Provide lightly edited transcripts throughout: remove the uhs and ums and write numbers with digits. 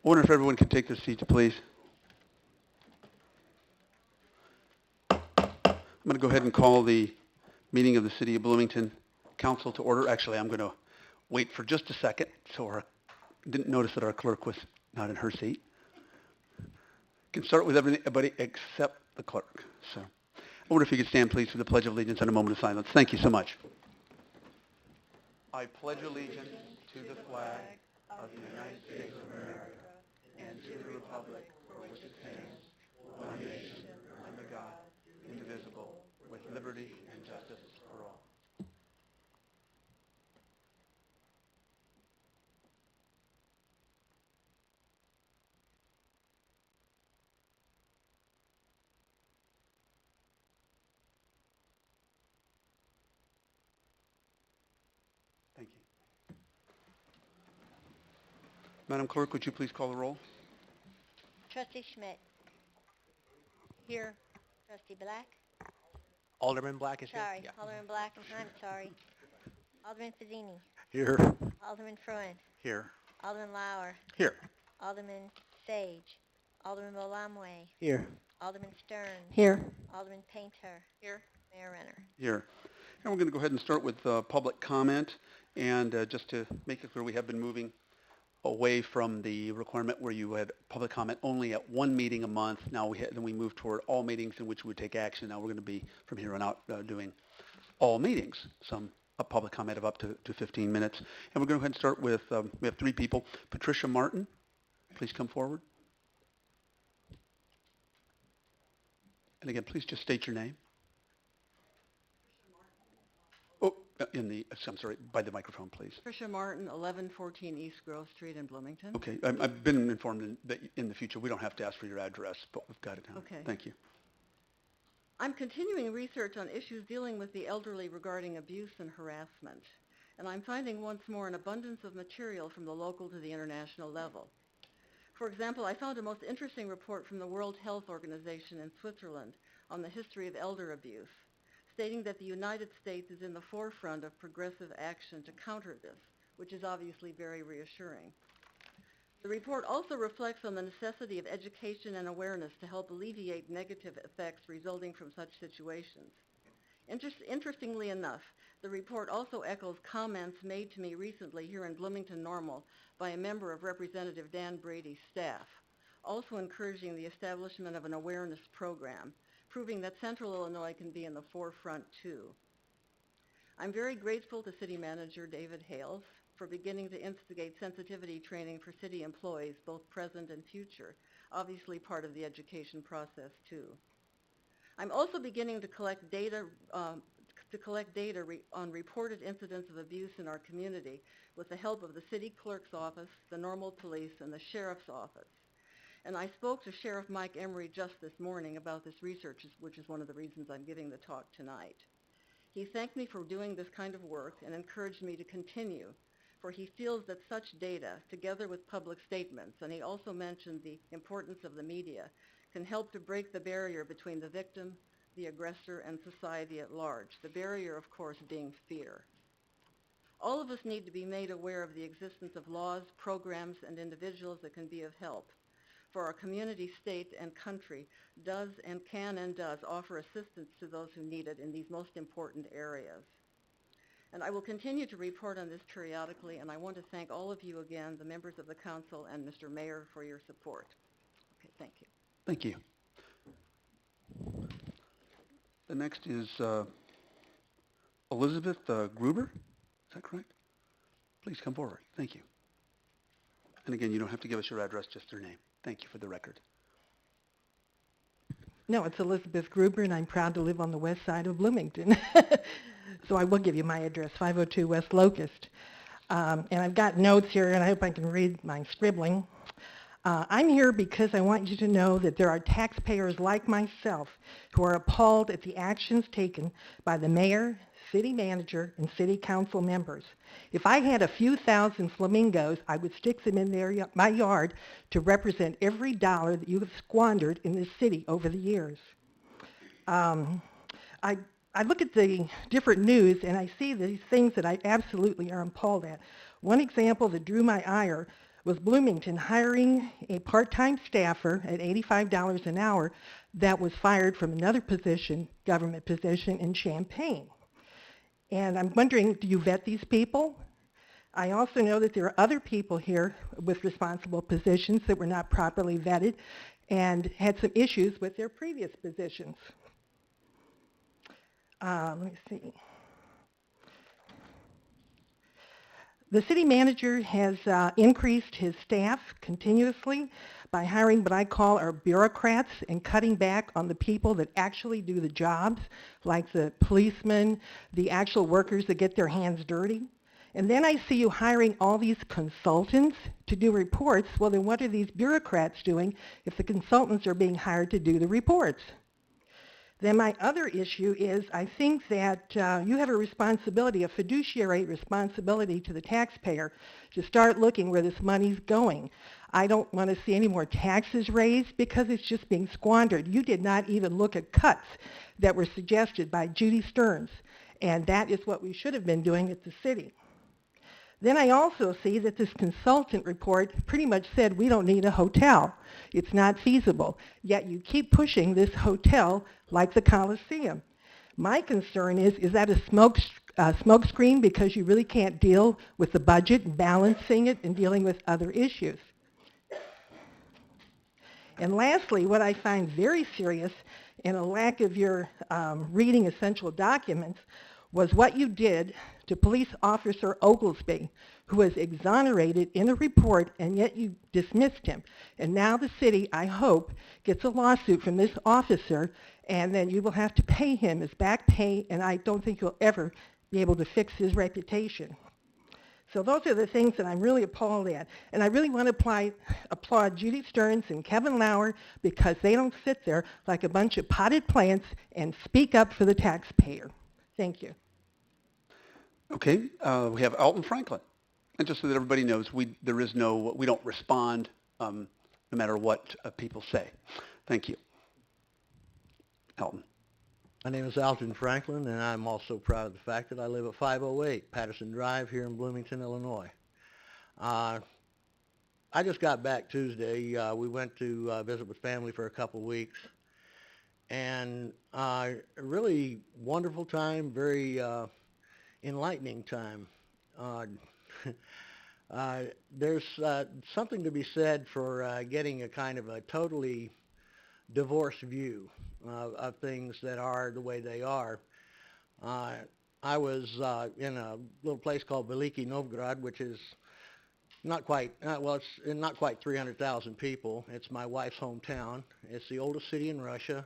I wonder if everyone can take their seats, please. I'm going to go ahead and call the meeting of the City of Bloomington Council to order. Actually, I'm going to wait for just a second, so I didn't notice that our clerk was not in her seat. Can start with everybody except the clerk. So I wonder if you could stand, please, for the Pledge of Allegiance and a moment of silence. Thank you so much. I pledge allegiance to the flag of the United States of America and to the republic for which it stands, one nation, under God, indivisible, with liberty and justice for all. Thank you. Madam Clerk, would you please call the roll? Trustee Schmidt. Here. Trustee Black. Alderman Black is here? Sorry, Yeah. Alderman Black. I'm sorry. Alderman Fazzini. Here. Alderman Fruin. Here. Alderman Lauer. Here. Alderman Sage. Alderman Bolamwe. Here. Alderman Stern. Here. Alderman Painter. Here. Mayor Renner. Here. And we're going to go ahead and start with public comment. And just to make it clear, we have been moving away from the requirement where you had public comment only at one meeting a month. Now then we moved toward all meetings in which we would take action. Now we're going to be, from here on out, doing all meetings, a public comment of up to 15 minutes. And we're going to go ahead and start with, we have three people. Patricia Martin, please come forward. And again, please just state your name. I'm sorry, by the microphone, please. Patricia Martin, 1114 East Grove Street in Bloomington. Okay, I've been informed that in the future we don't have to ask for your address, but we've got it now. Okay. Thank you. I'm continuing research on issues dealing with the elderly regarding abuse and harassment, and I'm finding once more an abundance of material from the local to the international level. For example, I found a most interesting report from the World Health Organization in Switzerland on the history of elder abuse, stating that the United States is in the forefront of progressive action to counter this, which is obviously very reassuring. The report also reflects on the necessity of education and awareness to help alleviate negative effects resulting from such situations. Interestingly enough, the report also echoes comments made to me recently here in Bloomington Normal by a member of Representative Dan Brady's staff, also encouraging the establishment of an awareness program, proving that Central Illinois can be in the forefront too. I'm very grateful to City Manager David Hales for beginning to instigate sensitivity training for city employees, both present and future, obviously part of the education process too. I'm also beginning to collect data on reported incidents of abuse in our community with the help of the City Clerk's Office, the Normal Police, and the Sheriff's Office. And I spoke to Sheriff Mike Emery just this morning about this research, which is one of the reasons I'm giving the talk tonight. He thanked me for doing this kind of work and encouraged me to continue, for he feels that such data, together with public statements, and he also mentioned the importance of the media, can help to break the barrier between the victim, the aggressor, and society at large. The barrier, of course, being fear. All of us need to be made aware of the existence of laws, programs, and individuals that can be of help. For our community, state, and country does and can and does offer assistance to those who need it in these most important areas. And I will continue to report on this periodically, and I want to thank all of you again, the members of the council and Mr. Mayor, for your support. Okay, thank you. Thank you. The next is Elizabeth Gruber. Is that correct? Please come forward. Thank you. And again, you don't have to give us your address, just your name. Thank you for the record. No, it's Elizabeth Gruber, and I'm proud to live on the west side of Bloomington. So I will give you my address, 502 West Locust. And I've got notes here, and I hope I can read my scribbling. I'm here because I want you to know that there are taxpayers like myself who are appalled at the actions taken by the mayor, city manager, and city council members. If I had a few thousand flamingos, I would stick them in my yard to represent every dollar that you have squandered in this city over the years. I look at the different news and I see these things that I absolutely are appalled at. One example that drew my ire was Bloomington hiring a part-time staffer at $85 an hour that was fired from another position, government position in Champaign. And I'm wondering, do you vet these people? I also know that there are other people here with responsible positions that were not properly vetted and had some issues with their previous positions. Let me see. The city manager has increased his staff continuously by hiring what I call our bureaucrats and cutting back on the people that actually do the jobs, like the policemen, the actual workers that get their hands dirty. And then I see you hiring all these consultants to do reports. Well, then what are these bureaucrats doing if the consultants are being hired to do the reports? Then my other issue is I think that you have a responsibility, a fiduciary responsibility to the taxpayer to start looking where this money's going. I don't want to see any more taxes raised because it's just being squandered. You did not even look at cuts that were suggested by Judy Stearns, and that is what we should have been doing at the city. Then I also see that this consultant report pretty much said we don't need a hotel. It's not feasible. Yet you keep pushing this hotel like the Coliseum. My concern is that a smoke screen because you really can't deal with the budget, balancing it, and dealing with other issues? And lastly, what I find very serious in a lack of your reading essential documents was what you did to Police Officer Oglesby, who was exonerated in a report, and yet you dismissed him. And now the city, I hope, gets a lawsuit from this officer, and then you will have to pay him his back pay, and I don't think you'll ever be able to fix his reputation. So those are the things that I'm really appalled at. And I really want to applaud Judy Stearns and Kevin Lauer because they don't sit there like a bunch of potted plants and speak up for the taxpayer. Thank you. Okay, we have Alton Franklin. And just so that everybody knows, we don't respond no matter what people say. Thank you. Alton. My name is Alton Franklin, and I'm also proud of the fact that I live at 508 Patterson Drive here in Bloomington, Illinois. I just got back Tuesday. We went to visit with family for a couple weeks, and a really wonderful time, very enlightening time. There's something to be said for getting a kind of a totally divorced view of things that are the way they are. I was in a little place called Veliki Novgorod, which is not quite, it's not quite 300,000 people. It's my wife's hometown. It's the oldest city in Russia,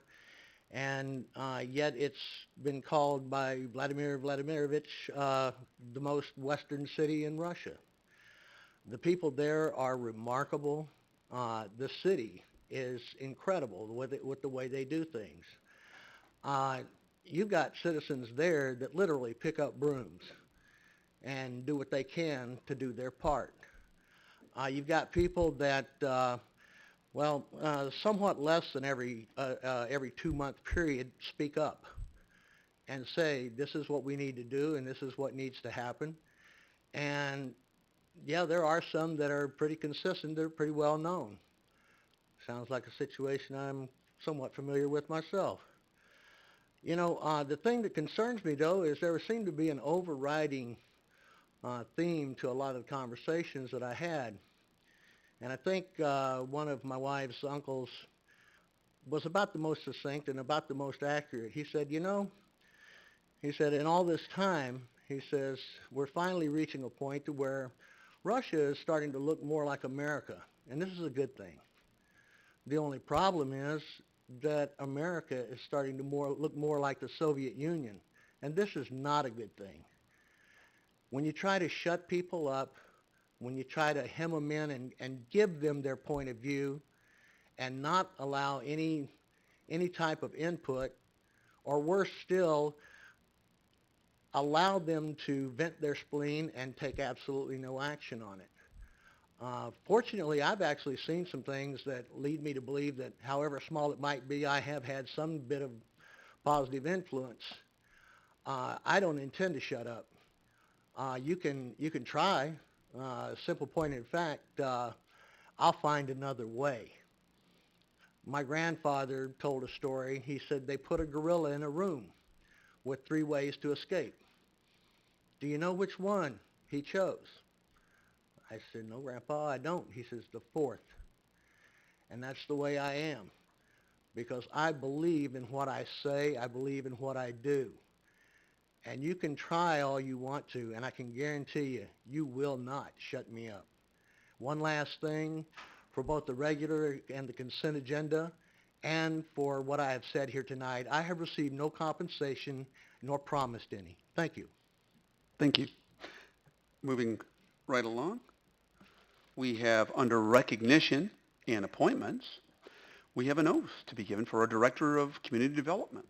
and yet it's been called by Vladimir Vladimirovich the most western city in Russia. The people there are remarkable. The city is incredible with the way they do things. You've got citizens there that literally pick up brooms and do what they can to do their part. You've got people that, somewhat less than every 2-month period speak up and say, this is what we need to do and this is what needs to happen. And yeah, there are some that are pretty consistent. They're pretty well known. Sounds like a situation I'm somewhat familiar with myself. You know, the thing that concerns me, though, is there seemed to be an overriding theme to a lot of the conversations that I had. And I think one of my wife's uncles was about the most succinct and about the most accurate. He said, he said, in all this time, he says, we're finally reaching a point to where Russia is starting to look more like America. And this is a good thing. The only problem is that America is starting to look more like the Soviet Union. And this is not a good thing. When you try to shut people up, when you try to hem them in and give them their point of view and not allow any type of input, or worse still, allow them to vent their spleen and take absolutely no action on it. Fortunately, I've actually seen some things that lead me to believe that however small it might be, I have had some bit of positive influence. I don't intend to shut up. You can try. Simple point in fact, I'll find another way. My grandfather told a story. He said they put a gorilla in a room with 3 ways to escape. Do you know which one he chose? I said, no, Grandpa, I don't. He says, the 4th. And that's the way I am, because I believe in what I say. I believe in what I do. And you can try all you want to, and I can guarantee you, you will not shut me up. One last thing, for both the regular and the consent agenda, and for what I have said here tonight, I have received no compensation nor promised any. Thank you. Thank you. Moving right along, we have under recognition and appointments, we have an oath to be given for our Director of Community Development.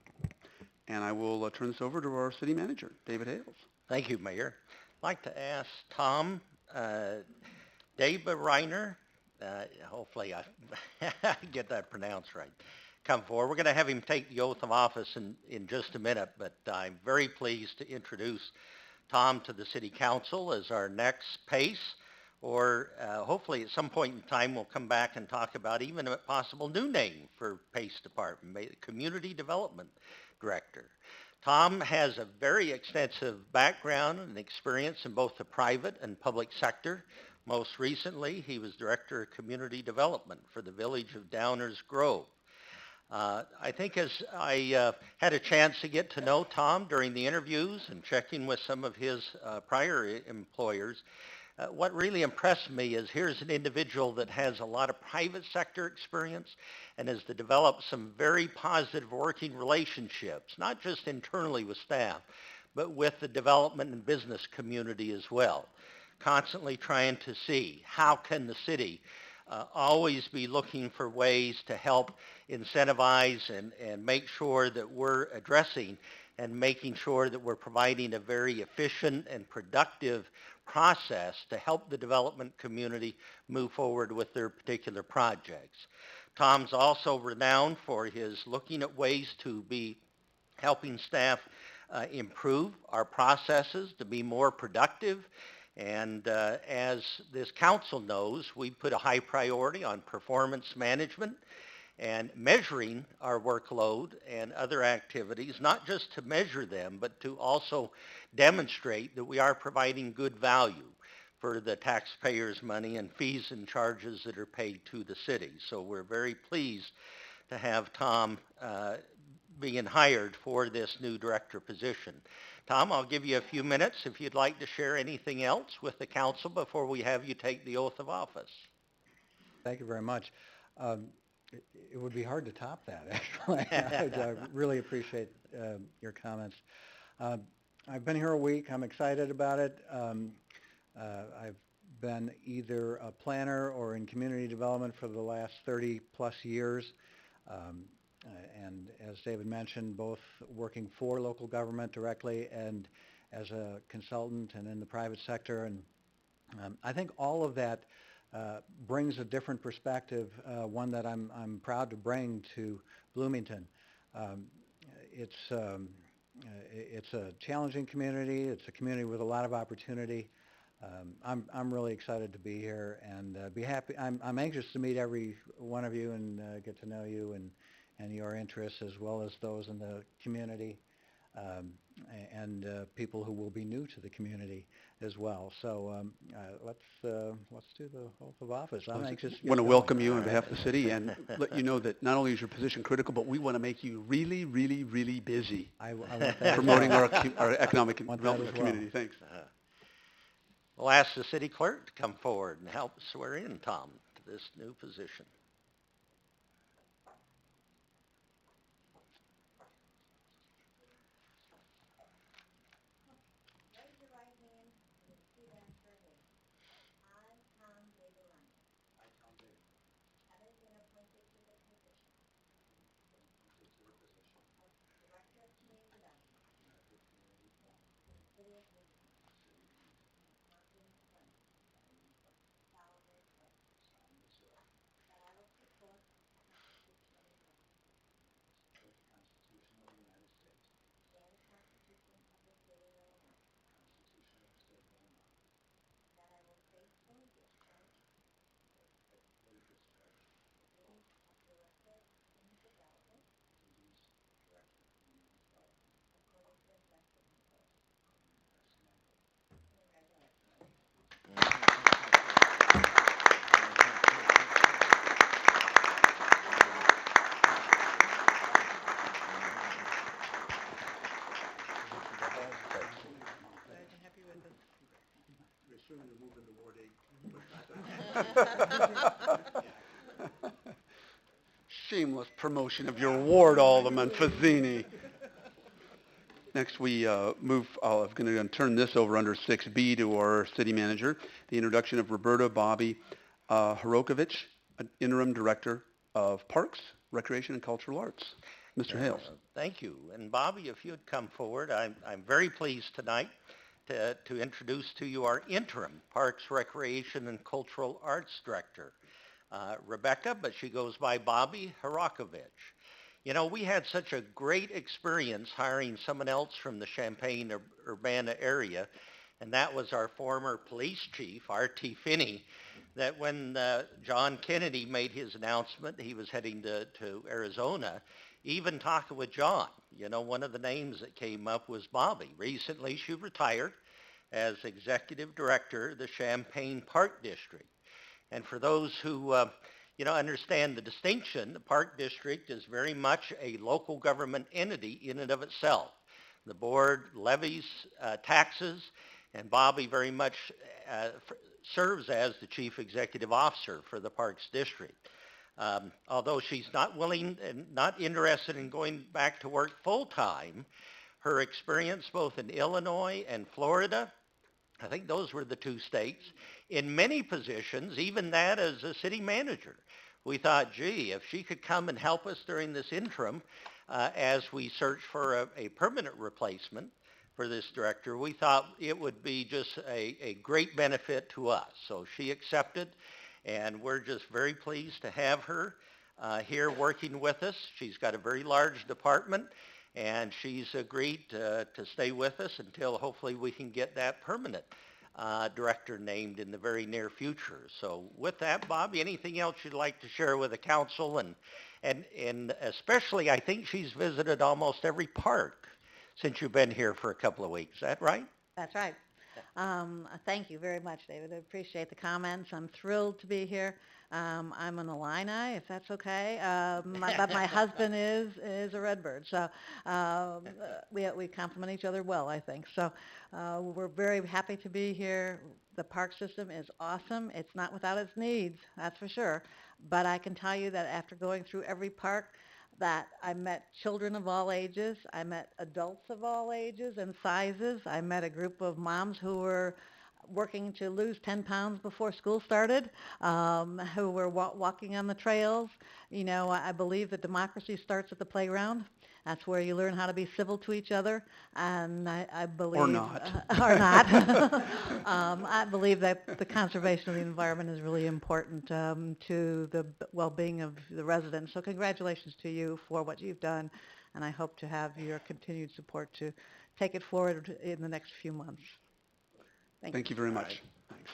And I will turn this over to our City Manager, David Hales. Thank you, Mayor. I'd like to ask Tom Deba Reiner, hopefully I get that pronounced right, come forward. We're going to have him take the oath of office in just a minute, but I'm very pleased to introduce Tom to the City Council as our next PACE, or hopefully at some point in time we'll come back and talk about even a possible new name for PACE Department, Community Development Director. Tom has a very extensive background and experience in both the private and public sector. Most recently, he was Director of Community Development for the village of Downers Grove. I think as I had a chance to get to know Tom during the interviews and checking with some of his prior employers, what really impressed me is here's an individual that has a lot of private sector experience and has developed some very positive working relationships, not just internally with staff, but with the development and business community as well. Constantly trying to see how can the city always be looking for ways to help incentivize and make sure that we're addressing and making sure that we're providing a very efficient and productive process to help the development community move forward with their particular projects. Tom's also renowned for his looking at ways to be helping staff improve our processes to be more productive. And as this council knows, we put a high priority on performance management and measuring our workload and other activities, not just to measure them, but to also demonstrate that we are providing good value for the taxpayers' money and fees and charges that are paid to the city. So we're very pleased to have Tom being hired for this new director position. Tom, I'll give you a few minutes if you'd like to share anything else with the council before we have you take the oath of office. Thank you very much. It would be hard to top that, actually. I really appreciate your comments. I've been here a week. I'm excited about it. I've been either a planner or in community development for the last 30 plus years. And as David mentioned, both working for local government directly and as a consultant and in the private sector. And I think all of that brings a different perspective, one that I'm proud to bring to Bloomington. It's a challenging community. It's a community with a lot of opportunity. I'm really excited to be here and be happy. I'm anxious to meet every one of you and get to know you and your interests as well as those in the community and people who will be new to the community as well. So let's do the oath of office. I'm anxious to want to welcome you on behalf of the city and let you know that not only is your position critical, but we want to make you really, really, really busy I want that promoting our economic Want that development as well. community. Thanks. We'll ask the city clerk to come forward and help swear in Tom to this new position. Raise your right hand and repeat after me. I, Tom David Reiner, having been appointed to the position of Director of Community Development for the City of Bloomington, Montana County, solemnly swear that I soon to move into Ward 8. Shameless promotion of your ward, Alderman Fazzini. Next, we I'm going to turn this over under 6B to our city manager, the introduction of Roberta Bobby Hrokovich, interim director of Parks, Recreation, and Cultural Arts. Mr. Hales. Thank you. And Bobby, if you'd come forward, I'm very pleased tonight to introduce to you our interim Parks, Recreation, and Cultural Arts Director, Rebecca, but she goes by Bobby Hrokovich. You know, we had such a great experience hiring someone else from the Champaign-Urbana area, and that was our former police chief, R.T. Finney, that when John Kennedy made his announcement he was heading to Arizona, even talking with John, you know, one of the names that came up was Bobby. Recently, she retired as executive director of the Champaign Park District. And for those who, understand the distinction, the Park District is very much a local government entity in and of itself. The board levies taxes, and Bobby very much serves as the chief executive officer for the Parks District. Although she's not willing and not interested in going back to work full-time, her experience both in Illinois and Florida, I think those were the two states, in many positions, even that as a city manager. We thought, gee, if she could come and help us during this interim as we search for a permanent replacement for this director, we thought it would be just a great benefit to us. So she accepted, and we're just very pleased to have her here working with us. She's got a very large department, and she's agreed to stay with us until hopefully we can get that permanent director named in the very near future. So with that, Bobby, anything else you'd like to share with the council? And especially, I think she's visited almost every park since you've been here for a couple of weeks. Is that right? That's right. Thank you very much, David. I appreciate the comments. I'm thrilled to be here. I'm an Illini, if that's okay. But my husband is a Redbird, so we complement each other well, I think. So we're very happy to be here. The park system is awesome. It's not without its needs, that's for sure. But I can tell you that after going through every park, that I met children of all ages, I met adults of all ages and sizes. I met a group of moms who were working to lose 10 pounds before school started, who were walking on the trails. You know, I believe that democracy starts at the playground. That's where you learn how to be civil to each other, and I believe... Or not. Or not. I believe that the conservation of the environment is really important to the well-being of the residents. So congratulations to you for what you've done, and I hope to have your continued support to take it forward in the next few months. Thank you very much. Thanks.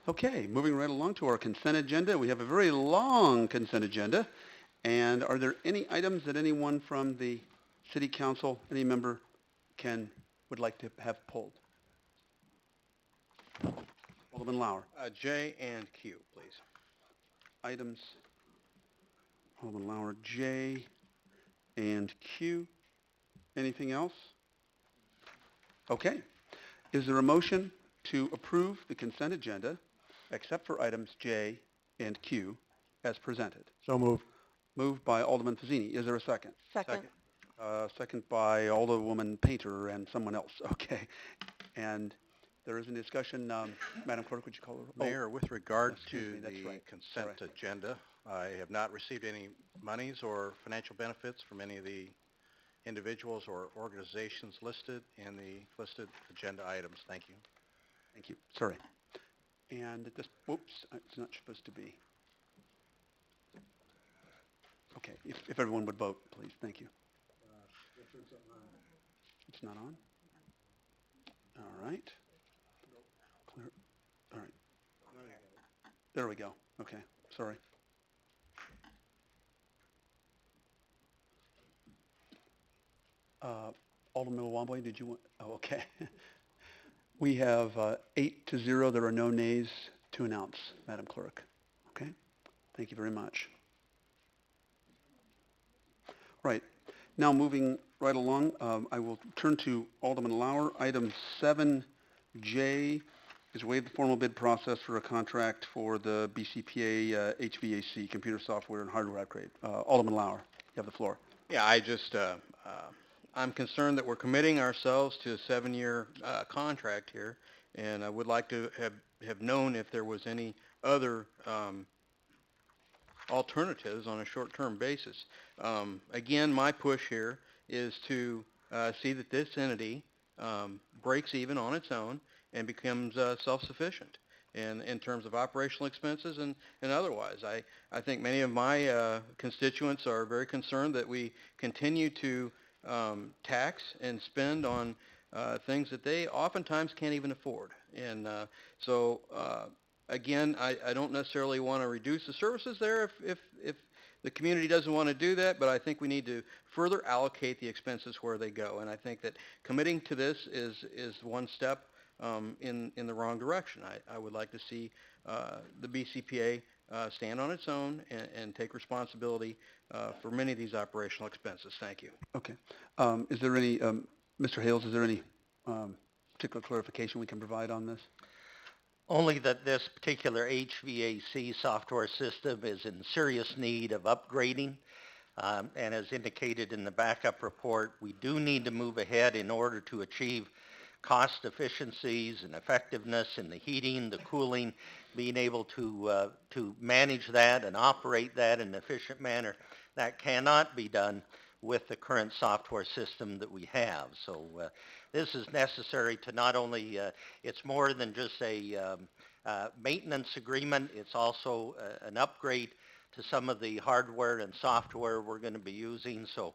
Okay, moving right along to our consent agenda. We have a very long consent agenda. And are there any items that anyone from the City Council, any member, would like to have pulled? Alderman Lauer. J and Q, please. Items, Alderman Lauer, J and Q. Anything else? Okay. Is there a motion to approve the consent agenda except for items J and Q as presented? So moved. Moved by Alderman Fazzini. Is there a second? Second. Second by Alderwoman Painter and someone else. Okay. And there is a discussion. Madam Clerk, would you call the roll? Mayor, with regard excuse to me, that's the right. consent Sorry. agenda, I have not received any monies or financial benefits from any of the individuals or organizations listed in the listed agenda items. Thank you. Thank you. Sorry. And at this, whoops, it's not supposed to be. Okay, if everyone would vote, please. Thank you. It's not on? All right. Clear. All right. There we go. Okay, sorry. Alderman Wambly, did you want, oh, okay. We have 8-0. There are no nays to announce, Madam Clerk. Okay, thank you very much. Right. Now moving right along, I will turn to Alderman Lauer. Item 7J is waive the formal bid process for a contract for the BCPA HVAC computer software and hardware upgrade. Alderman Lauer, you have the floor. Yeah, I'm concerned that we're committing ourselves to a 7-year contract here, and I would like to have known if there was any other alternatives on a short-term basis. Again, my push here is to see that this entity breaks even on its own and becomes self-sufficient in terms of operational expenses and otherwise. I think many of my constituents are very concerned that we continue to tax and spend on things that they oftentimes can't even afford. And again, I don't necessarily want to reduce the services there if the community doesn't want to do that, but I think we need to further allocate the expenses where they go. And I think that committing to this is one step in the wrong direction. I would like to see the BCPA stand on its own and take responsibility for many of these operational expenses. Thank you. Okay. Is there any, Mr. Hales, is there any particular clarification we can provide on this? Only that this particular HVAC software system is in serious need of upgrading. And as indicated in the backup report, we do need to move ahead in order to achieve cost efficiencies and effectiveness in the heating, the cooling, being able to manage that and operate that in an efficient manner. That cannot be done with the current software system that we have. So this is necessary to not only, it's more than just a maintenance agreement, it's also an upgrade to some of the hardware and software we're going to be using. So,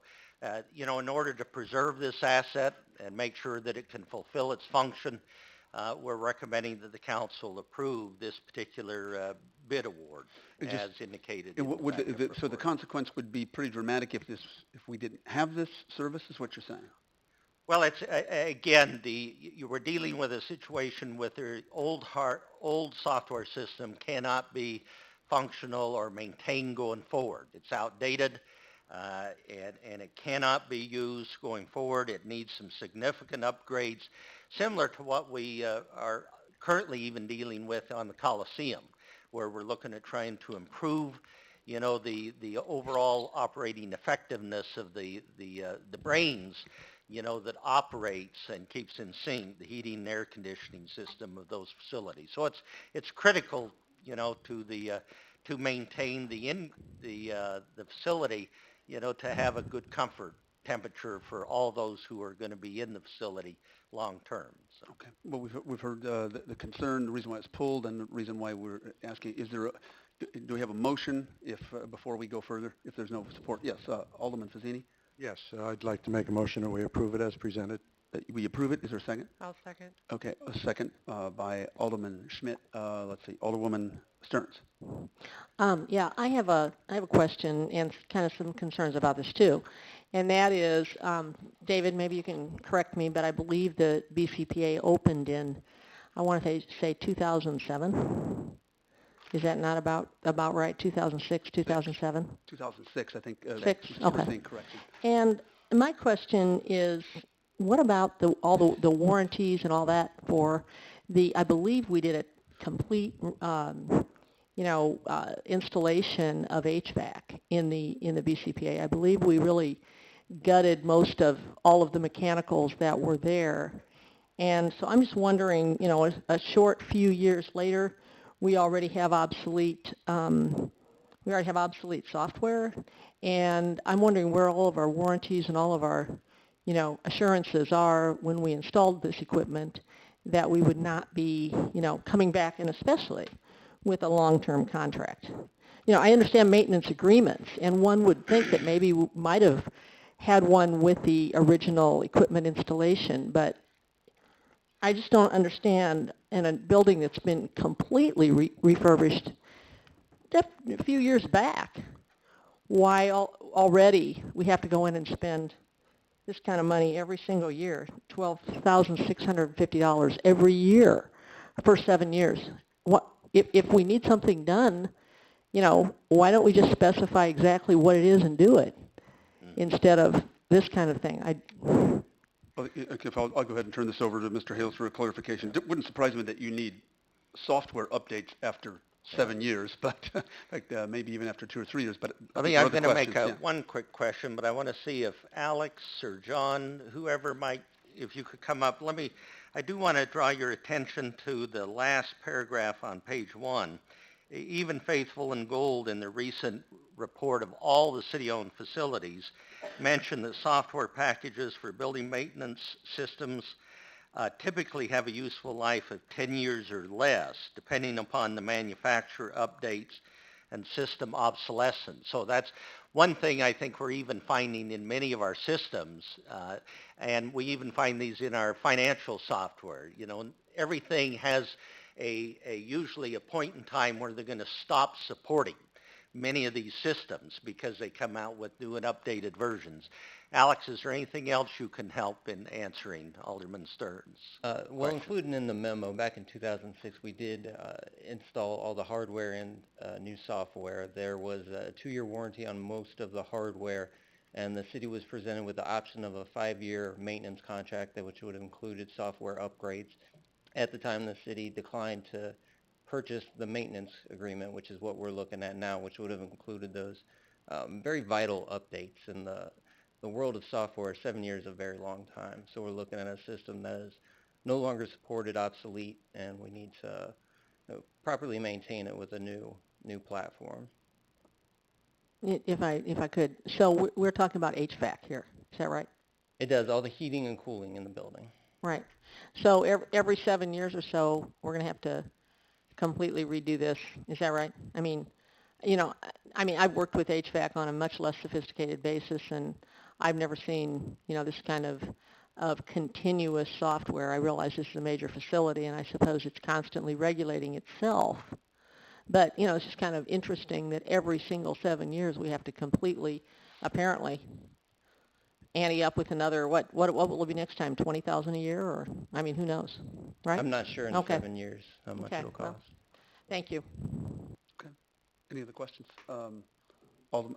in order to preserve this asset and make sure that it can fulfill its function, we're recommending that the council approve this particular bid award as indicated. So the consequence would be pretty dramatic if we didn't have this service, is what you're saying? Well, it's again, you were dealing with a situation with their old software system cannot be functional or maintained going forward. It's outdated, and it cannot be used going forward. It needs some significant upgrades, similar to what we are currently even dealing with on the Coliseum, where we're looking at trying to improve, the overall operating effectiveness of the brains, that operates and keeps in sync the heating and air conditioning system of those facilities. So it's critical, to maintain the facility, to have a good comfort temperature for all those who are going to be in the facility long term. So. Okay. Well, we've heard the concern, the reason why it's pulled, and the reason why we're asking. Do we have a motion before we go further? If there's no support, yes, Alderman Fazzini. Yes, I'd like to make a motion that we approve it as presented. We approve it. Is there a second? I'll second. Okay, a second by Alderman Schmidt. Let's see, Alderwoman Stearns. Yeah, I have a question and kind of some concerns about this too. And that is, David, maybe you can correct me, but I believe the BCPA opened in, I want to say 2007. Is that not about right? 2006, 2007? 2006, I think. Six, okay. Correction. And my question is, what about all the warranties and all that for I believe we did a complete, installation of HVAC in the BCPA. I believe we really gutted most of all of the mechanicals that were there. And so I'm just wondering, a short few years later, we already have obsolete software, and I'm wondering where all of our warranties and all of our, assurances are when we installed this equipment, that we would not be, coming back, and especially with a long-term contract. I understand maintenance agreements, and one would think that maybe we might have had one with the original equipment installation, but I just don't understand in a building that's been completely refurbished a few years back, why already we have to go in and spend this kind of money every single year, $12,650 every year for 7 years. If we need something done, why don't we just specify exactly what it is and do it, instead of this kind of thing. Okay, I'll go ahead and turn this over to Mr. Hales for a clarification. It wouldn't surprise me that you need software updates after 7 years, but in fact, maybe even after 2 or 3 years. But I'm there are going other to make questions, one quick question, but I want to see if Alex or John, whoever might, if you could come up. I do want to draw your attention to the last paragraph on page 1. Even Faithful and Gold in the recent report of all the city-owned facilities mentioned that software packages for building maintenance systems typically have a useful life of 10 years or less, depending upon the manufacturer updates and system obsolescence. So that's one thing I think we're even finding in many of our systems, and we even find these in our financial software. You know, everything has usually a point in time where they're going to stop supporting many of these systems because they come out with new and updated versions. Alex, is there anything else you can help in answering Alderman Stern's Well, question? included in the memo, back in 2006, we did install all the hardware and new software. There was a 2-year warranty on most of the hardware, and the city was presented with the option of a 5-year maintenance contract, which would have included software upgrades. At the time, the city declined to purchase the maintenance agreement, which is what we're looking at now, which would have included those very vital updates. In the world of software, 7 years is a very long time. So we're looking at a system that is no longer supported, obsolete, and we need to properly maintain it with a new platform. If I could, so we're talking about HVAC here, is that right? It does all the heating and cooling in the building. Right. So every 7 years or so, we're going to have to completely redo this. Is that right? I mean, I've worked with HVAC on a much less sophisticated basis, and I've never seen, this kind of continuous software. I realize this is a major facility, and I suppose it's constantly regulating itself. But, it's just kind of interesting that every single 7 years we have to completely, apparently, ante up with another, what will be next time, 20,000 a year, or, who knows, right? I'm not sure in Okay. 7 years how much it'll cost. Well, thank you. Okay. Any other questions? Alderman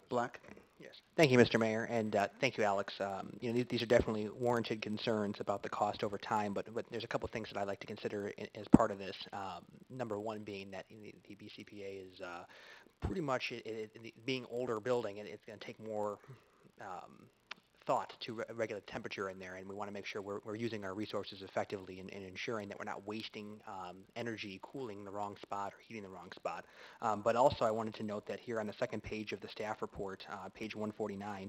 Black? Yes. Thank you, Mr. Mayor, and thank you, Alex. These are definitely warranted concerns about the cost over time, but there's a couple things that I'd like to consider as part of this. Number one being that the BCPA is pretty much being older building, and it's going to take more thought to regulate temperature in there, and we want to make sure we're using our resources effectively and ensuring that we're not wasting energy cooling the wrong spot or heating the wrong spot. But also I wanted to note that here on the second page of the staff report, page 149,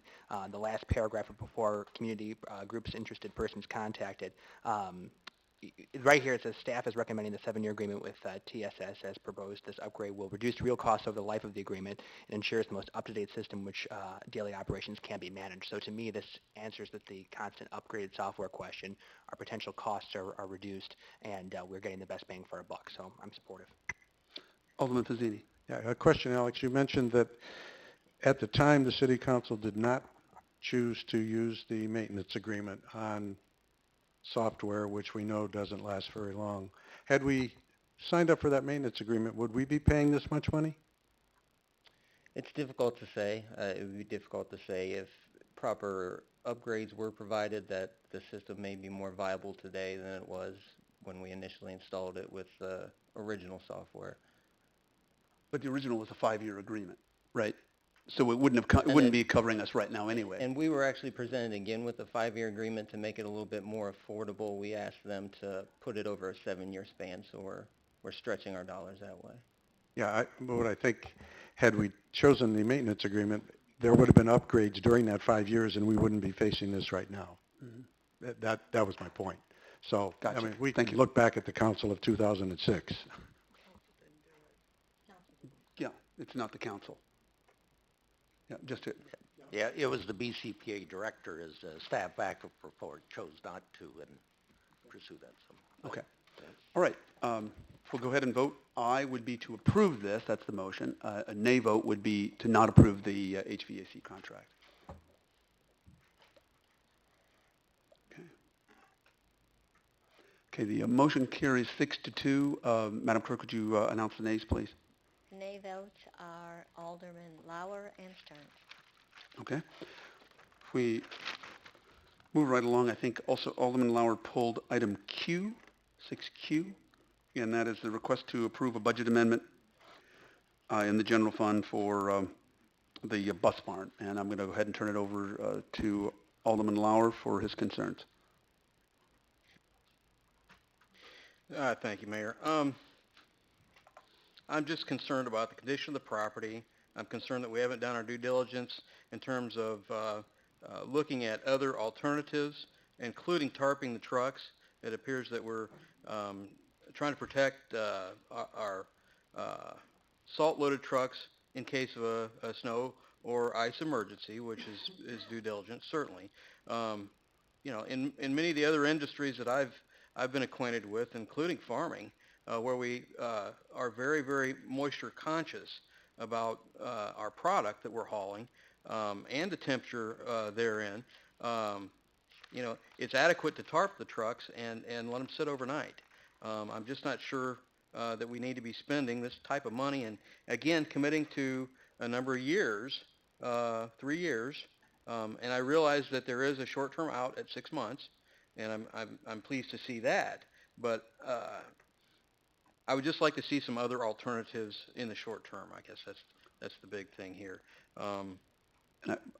the last paragraph before community groups interested persons contacted, right here it says staff is recommending the 7-year agreement with TSS as proposed. This upgrade will reduce real costs over the life of the agreement and ensures the most up-to-date system which daily operations can be managed. So to me, this answers the constant upgraded software question. Our potential costs are reduced, and we're getting the best bang for our buck. So I'm supportive. Alderman Fazzini. Yeah, a question, Alex. You mentioned that at the time the city council did not choose to use the maintenance agreement on software, which we know doesn't last very long. Had we signed up for that maintenance agreement, would we be paying this much money? It's difficult to say. It would be difficult to say if proper upgrades were provided that the system may be more viable today than it was when we initially installed it with the original software. But the original was a 5-year agreement, right? So it wouldn't be covering us right now anyway. And we were actually presented again with a 5-year agreement to make it a little bit more affordable. We asked them to put it over a 7-year span, so we're stretching our dollars that way. Yeah, but I think had we chosen the maintenance agreement, there would have been upgrades during that 5 years, and we wouldn't be facing this right now. Mm-hmm. That was my point. So, gotcha. We can look back at the council of 2006. Yeah, it's not the council. Yeah, Yeah, it was the BCPA director as a staff backup report chose not to and pursue that. So. Okay. All right. We'll go ahead and vote. Aye would be to approve this. That's the motion. A nay vote would be to not approve the HVAC contract. Okay, the motion carries 6-2. Madam Clerk, would you announce the nays, please? Nay votes are Alderman Lauer and Stern. Okay. If we move right along, I think also Alderman Lauer pulled item Q, 6Q, and that is the request to approve a budget amendment in the general fund for the bus barn. And I'm going to go ahead and turn it over to Alderman Lauer for his concerns. Thank you, Mayor. I'm just concerned about the condition of the property. I'm concerned that we haven't done our due diligence in terms of looking at other alternatives, including tarping the trucks. It appears that we're trying to protect our salt-loaded trucks in case of a snow or ice emergency, which is due diligence, certainly. You know, in many of the other industries that I've been acquainted with, including farming, where we are very, very moisture conscious about our product that we're hauling and the temperature therein. You know, it's adequate to tarp the trucks and let them sit overnight. I'm just not sure that we need to be spending this type of money and, again, committing to a number of years, 3 years. And I realize that there is a short-term out at 6 months, and I'm pleased to see that. But I would just like to see some other alternatives in the short term. I guess that's the big thing here.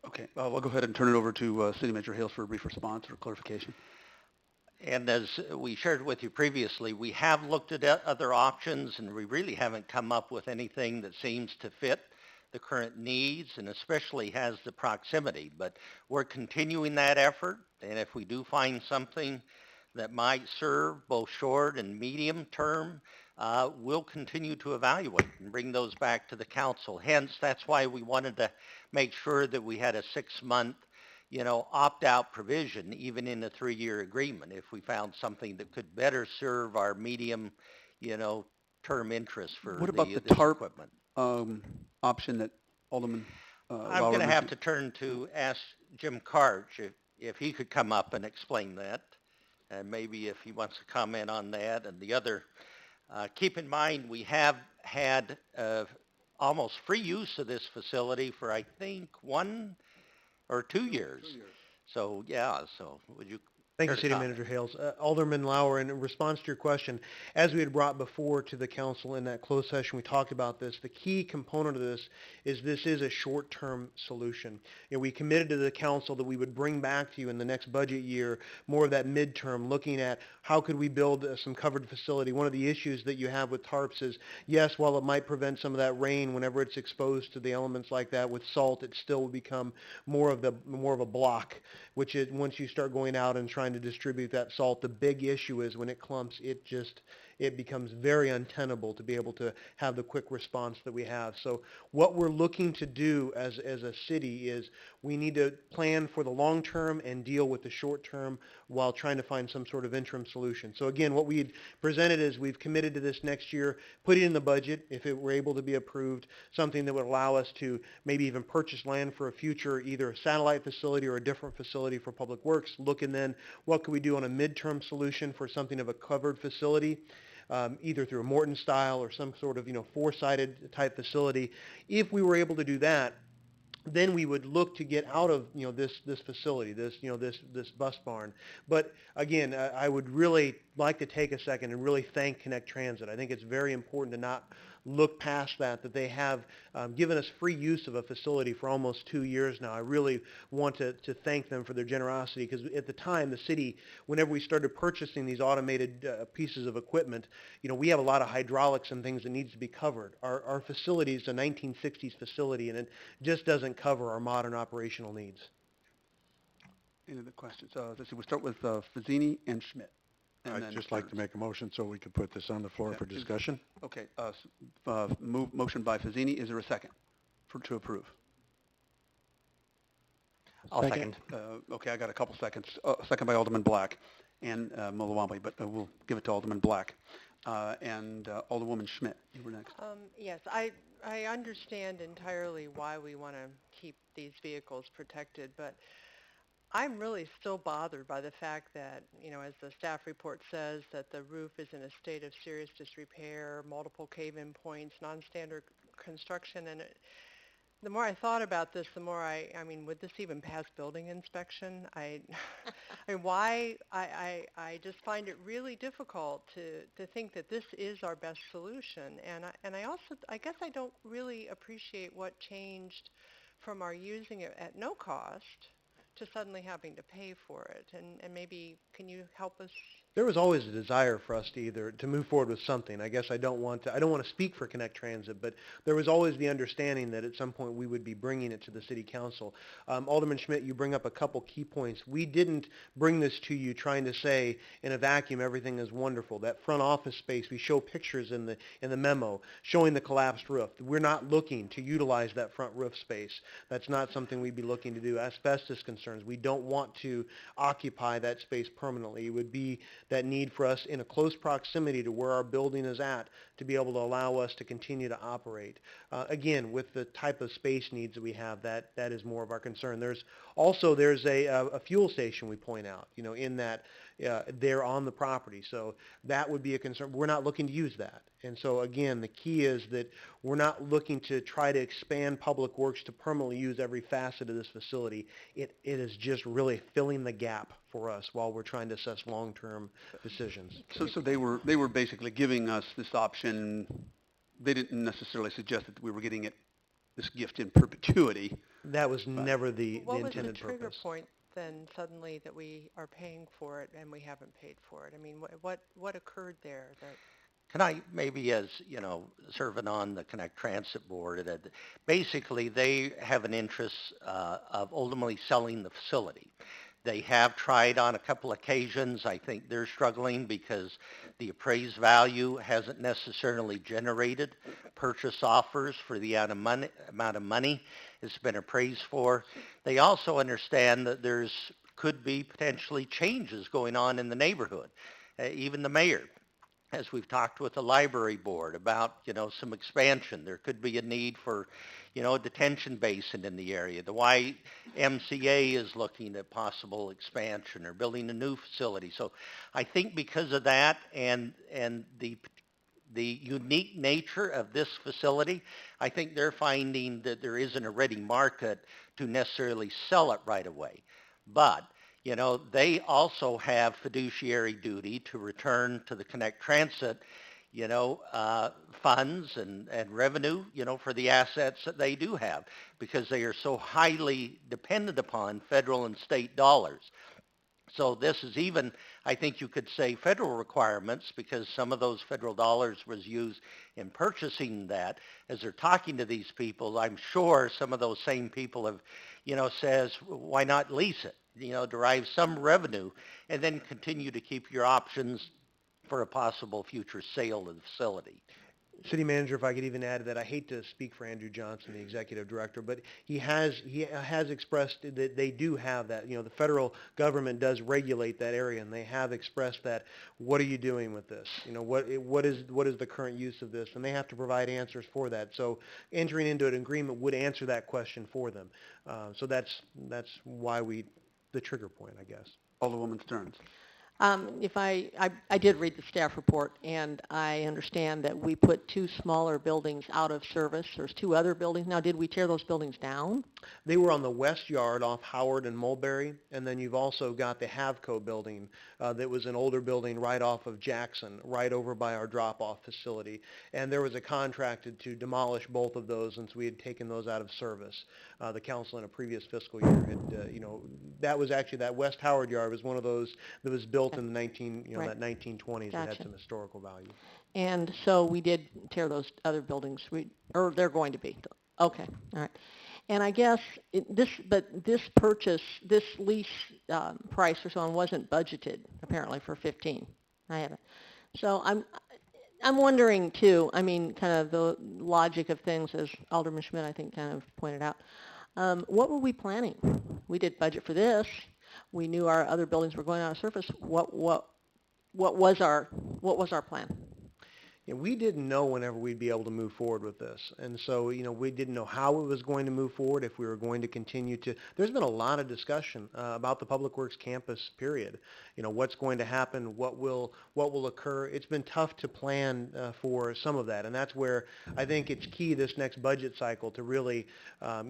Okay, we'll go ahead and turn it over to City Manager Hales for a brief response or clarification. And as we shared with you previously, we have looked at other options, and we really haven't come up with anything that seems to fit the current needs and especially has the proximity. But we're continuing that effort, and if we do find something that might serve both short and medium term, we'll continue to evaluate and bring those back to the council. Hence, that's why we wanted to make sure that we had a 6-month, opt-out provision, even in a 3-year agreement, if we found something that could better serve our medium, term interests for what about the this tarp equipment. Option that Alderman I'm going to have to turn to ask Jim Karch if he could come up and explain that, and maybe if he wants to comment on that. And the other, keep in mind, we have had almost free use of this facility for, I think, 1 or 2 years. 2 years. So, yeah, so would you Thank you, care to City comment? Manager Hales. Alderman Lauer, in response to your question, as we had brought before to the council in that closed session, we talked about this. The key component of this is a short-term solution. We committed to the council that we would bring back to you in the next budget year more of that midterm, looking at how could we build some covered facility. One of the issues that you have with tarps is, yes, while it might prevent some of that rain whenever it's exposed to the elements like that with salt, it still will become more of a block, which is once you start going out and trying to distribute that salt, the big issue is when it clumps, it becomes very untenable to be able to have the quick response that we have. So what we're looking to do as a city is we need to plan for the long term and deal with the short term while trying to find some sort of interim solution. So again, what we presented is we've committed to this next year, put it in the budget if it were able to be approved, something that would allow us to maybe even purchase land for a future either a satellite facility or a different facility for Public Works, looking then what could we do on a midterm solution for something of a covered facility. Either through a Morton style or some sort of, four-sided type facility. If we were able to do that, then we would look to get out of, this facility, this bus barn. But again, I would really like to take a second and really thank Connect Transit. I think it's very important to not look past that they have given us free use of a facility for almost 2 years now. I really want to thank them for their generosity because at the time, the city, whenever we started purchasing these automated pieces of equipment, we have a lot of hydraulics and things that needs to be covered. Our facility is a 1960s facility, and it just doesn't cover our modern operational needs. Any other questions? Let's see, we'll start with Fazzini and Schmidt. I'd just like to make a motion so we could put this on the floor for discussion. Okay, motion by Fazzini. Is there a second to approve? I'll second. Okay, I got a couple seconds. Second by Alderman Black and Mulawambi, but we'll give it to Alderman Black. And Alderwoman Schmidt, you were next. Yes, I understand entirely why we want to keep these vehicles protected, but I'm really still bothered by the fact that, as the staff report says, that the roof is in a state of serious disrepair, multiple cave-in points, non-standard construction, and The more I thought about this, the more I mean, would this even pass building inspection? I mean, why, I just find it really difficult to think that this is our best solution. And I also, I guess I don't really appreciate what changed from our using it at no cost to suddenly having to pay for it. And maybe, can you help us? There was always a desire for us to move forward with something. I guess I don't want to speak for Connect Transit, but there was always the understanding that at some point we would be bringing it to the city council. Alderman Schmidt, you bring up a couple key points. We didn't bring this to you trying to say in a vacuum everything is wonderful. That front office space, we show pictures in the memo showing the collapsed roof. We're not looking to utilize that front roof space. That's not something we'd be looking to do. Asbestos concerns, we don't want to occupy that space permanently. It would be that need for us in a close proximity to where our building is at to be able to allow us to continue to operate. Again, with the type of space needs that we have, that is more of our concern. There's a fuel station we point out, in that they're on the property. So that would be a concern. We're not looking to use that. And so again, the key is that we're not looking to try to expand Public Works to permanently use every facet of this facility. It is just really filling the gap for us while we're trying to assess long-term decisions. So they were basically giving us this option. They didn't necessarily suggest that we were getting this gift in perpetuity. That was never the What was the intended trigger purpose. point then suddenly that we are paying for it and we haven't paid for it? I mean, what occurred there that... Can I maybe, as, serving on the Connect Transit Board, that basically they have an interest of ultimately selling the facility. They have tried on a couple occasions. I think they're struggling because the appraised value hasn't necessarily generated purchase offers for the amount of money it's been appraised for. They also understand that could be potentially changes going on in the neighborhood. Even the mayor, as we've talked with the library board about, some expansion. There could be a need for, a detention basin in the area. The YMCA is looking at possible expansion or building a new facility. So I think because of that and the unique nature of this facility, I think they're finding that there isn't a ready market to necessarily sell it right away. But they also have fiduciary duty to return to the Connect Transit, funds and revenue, for the assets that they do have, because they are so highly dependent upon federal and state dollars. So this is even, I think you could say, federal requirements, because some of those federal dollars was used in purchasing that. As they're talking to these people, I'm sure some of those same people have, says, why not lease it? Derive some revenue and then continue to keep your options for a possible future sale of the facility. City manager, if I could even add to that, I hate to speak for Andrew Johnson, the executive director, but he has expressed that they do have that. The federal government does regulate that area, and they have expressed that. What are you doing with this? What is the current use of this? And they have to provide answers for that. So entering into an agreement would answer that question for them. So that's why the trigger point, I guess. Alderwoman Stearns. I did read the staff report, and I understand that we put 2 smaller buildings out of service. There's 2 other buildings. Now, did we tear those buildings down? They were on the west yard off Howard and Mulberry, and then you've also got the Havco building that was an older building right off of Jackson, right over by our drop-off facility. And there was a contracted to demolish both of those since we had taken those out of service. The council in a previous fiscal year had, that was actually, that West Howard yard was one of those that was built in the Right. that 1920s that had Gotcha. some historical value. And so we did tear those other buildings, or they're going to be. Okay, all right. And I guess this lease price or so on wasn't budgeted apparently for 15. I haven't. So I'm wondering too. I mean, kind of the logic of things, as Alderman Schmidt I think kind of pointed out. What were we planning? We did budget for this. We knew our other buildings were going out of service. What was our plan? we didn't know whenever we'd be able to move forward with this. And so, we didn't know how it was going to move forward, if we were going to continue to. There's been a lot of discussion about the Public Works campus, period. What's going to happen, what will occur. It's been tough to plan for some of that. And that's where I think it's key this next budget cycle to really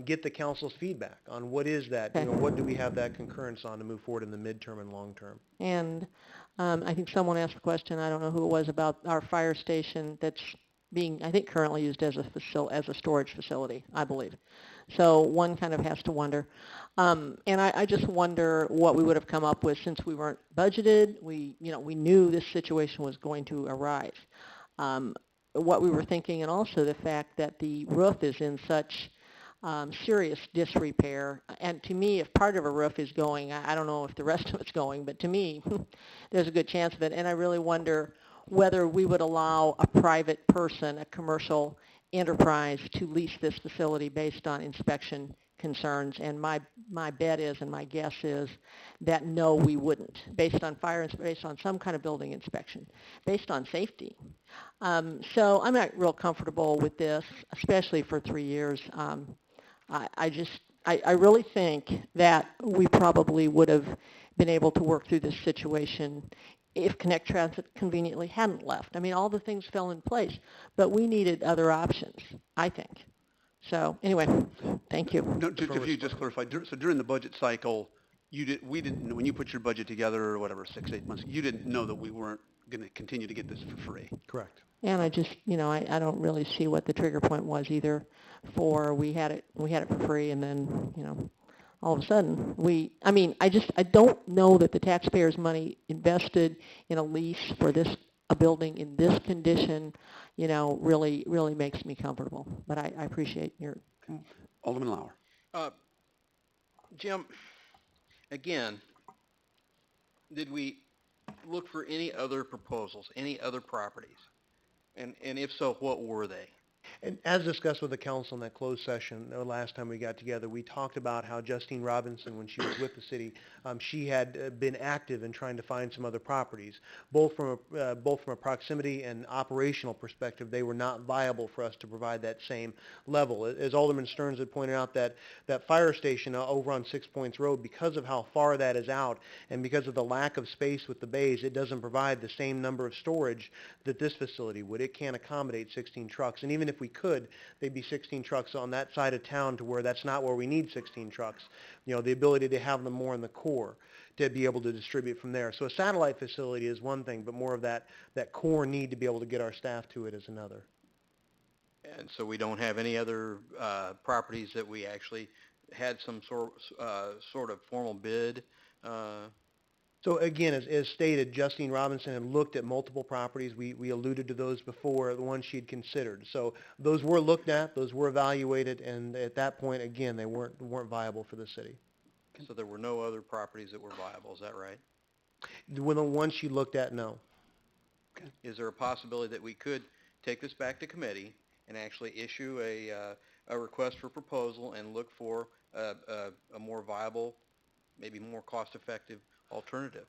get the council's feedback on what is that, what do we have that concurrence on to move forward in the midterm and long term. And I think someone asked a question, I don't know who it was, about our fire station that's being, I think, currently used as a storage facility, I believe. So one kind of has to wonder. And I just wonder what we would have come up with since we weren't budgeted. We knew this situation was going to arise. What we were thinking, and also the fact that the roof is in such serious disrepair. And to me, if part of a roof is going, I don't know if the rest of it's going, but to me, there's a good chance of it. And I really wonder whether we would allow a private person, a commercial enterprise, to lease this facility based on inspection concerns. And my bet is, and my guess is, that no, we wouldn't, based on based on some kind of building inspection, based on safety. So I'm not real comfortable with this, especially for 3 years. I really think that we probably would have been able to work through this situation if Connect Transit conveniently hadn't left. I mean, all the things fell in place, but we needed other options, I think. So anyway, thank you. No, if you just clarify, so during the budget cycle, we didn't, when you put your budget together or whatever, 6-8 months, you didn't know that we weren't going to continue to get this for free. Correct. And I just, I don't really see what the trigger point was either for we had it for free, and then, all of a sudden I don't know that the taxpayers' money invested in a lease for a building in this condition, really makes me comfortable. But I appreciate your... Alderman Lauer. Jim, again, did we look for any other proposals, any other properties? And if so, what were they? And as discussed with the council in that closed session the last time we got together, we talked about how Justine Robinson, when she was with the city, she had been active in trying to find some other properties. Both from a proximity and operational perspective, they were not viable for us to provide that same level. As Alderman Stearns had pointed out, that fire station over on Six Points Road, because of how far that is out and because of the lack of space with the bays, it doesn't provide the same number of storage that this facility would. It can't accommodate 16 trucks. And even if we could, they'd be 16 trucks on that side of town, to where that's not where we need 16 trucks. The ability to have them more in the core to be able to distribute from there. So a satellite facility is one thing, but more of that core need to be able to get our staff to it is another. And so we don't have any other properties that we actually had some sort of formal bid. So again, as stated, Justine Robinson had looked at multiple properties. We alluded to those before, the ones she'd considered. So those were looked at, those were evaluated, and at that point, again, they weren't viable for the city. So there were no other properties that were viable, is that right? When the ones she looked at, no. Okay. Is there a possibility that we could take this back to committee and actually issue a request for proposal and look for a more viable, maybe more cost-effective alternative?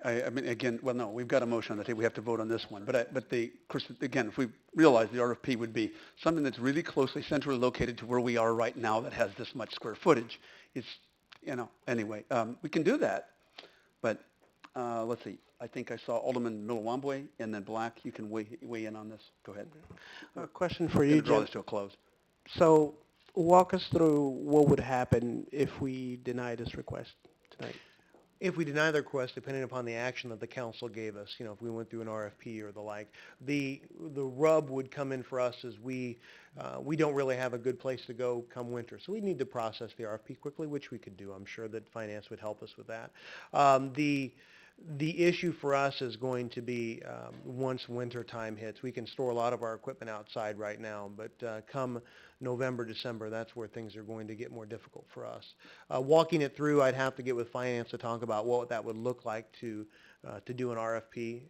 I mean, again, well, no, we've got a motion on the table. We have to vote on this one. But of course, again, if we realize the RFP would be something that's really closely centrally located to where we are right now, that has this much square footage, it's, anyway, we can do that. But let's see. I think I saw Alderman Milawambwe and then Black. You can weigh in on this. Go ahead. A question for you, Draw Jim. this to a close. So walk us through what would happen if we deny this request tonight. If we deny the request, depending upon the action that the council gave us, if we went through an RFP or the like, the rub would come in for us as we don't really have a good place to go come winter. So we need to process the RFP quickly, which we could do. I'm sure that finance would help us with that. The issue for us is going to be once winter time hits. We can store a lot of our equipment outside right now, but come November, December, that's where things are going to get more difficult for us. Walking it through, I'd have to get with finance to talk about what that would look like to do an RFP.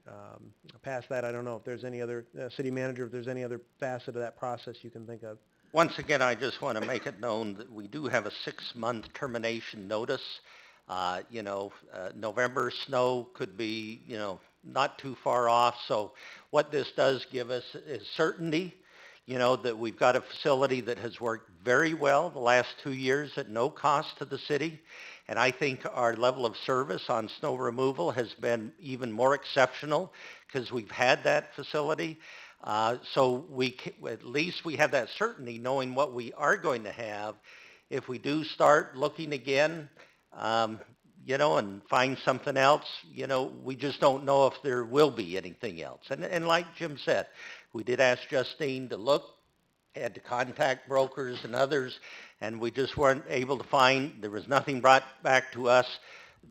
Past that, I don't know if there's any other, city manager, if there's any other facet of that process you can think of. Once again, I just want to make it known that we do have a 6-month termination notice. November snow could be, not too far off. So what this does give us is certainty, that we've got a facility that has worked very well the last 2 years at no cost to the city. And I think our level of service on snow removal has been even more exceptional because we've had that facility. So at least we have that certainty knowing what we are going to have. If we do start looking again, and find something else, we just don't know if there will be anything else. And like Jim said, we did ask Justine to look, had to contact brokers and others, and we just weren't able to find, there was nothing brought back to us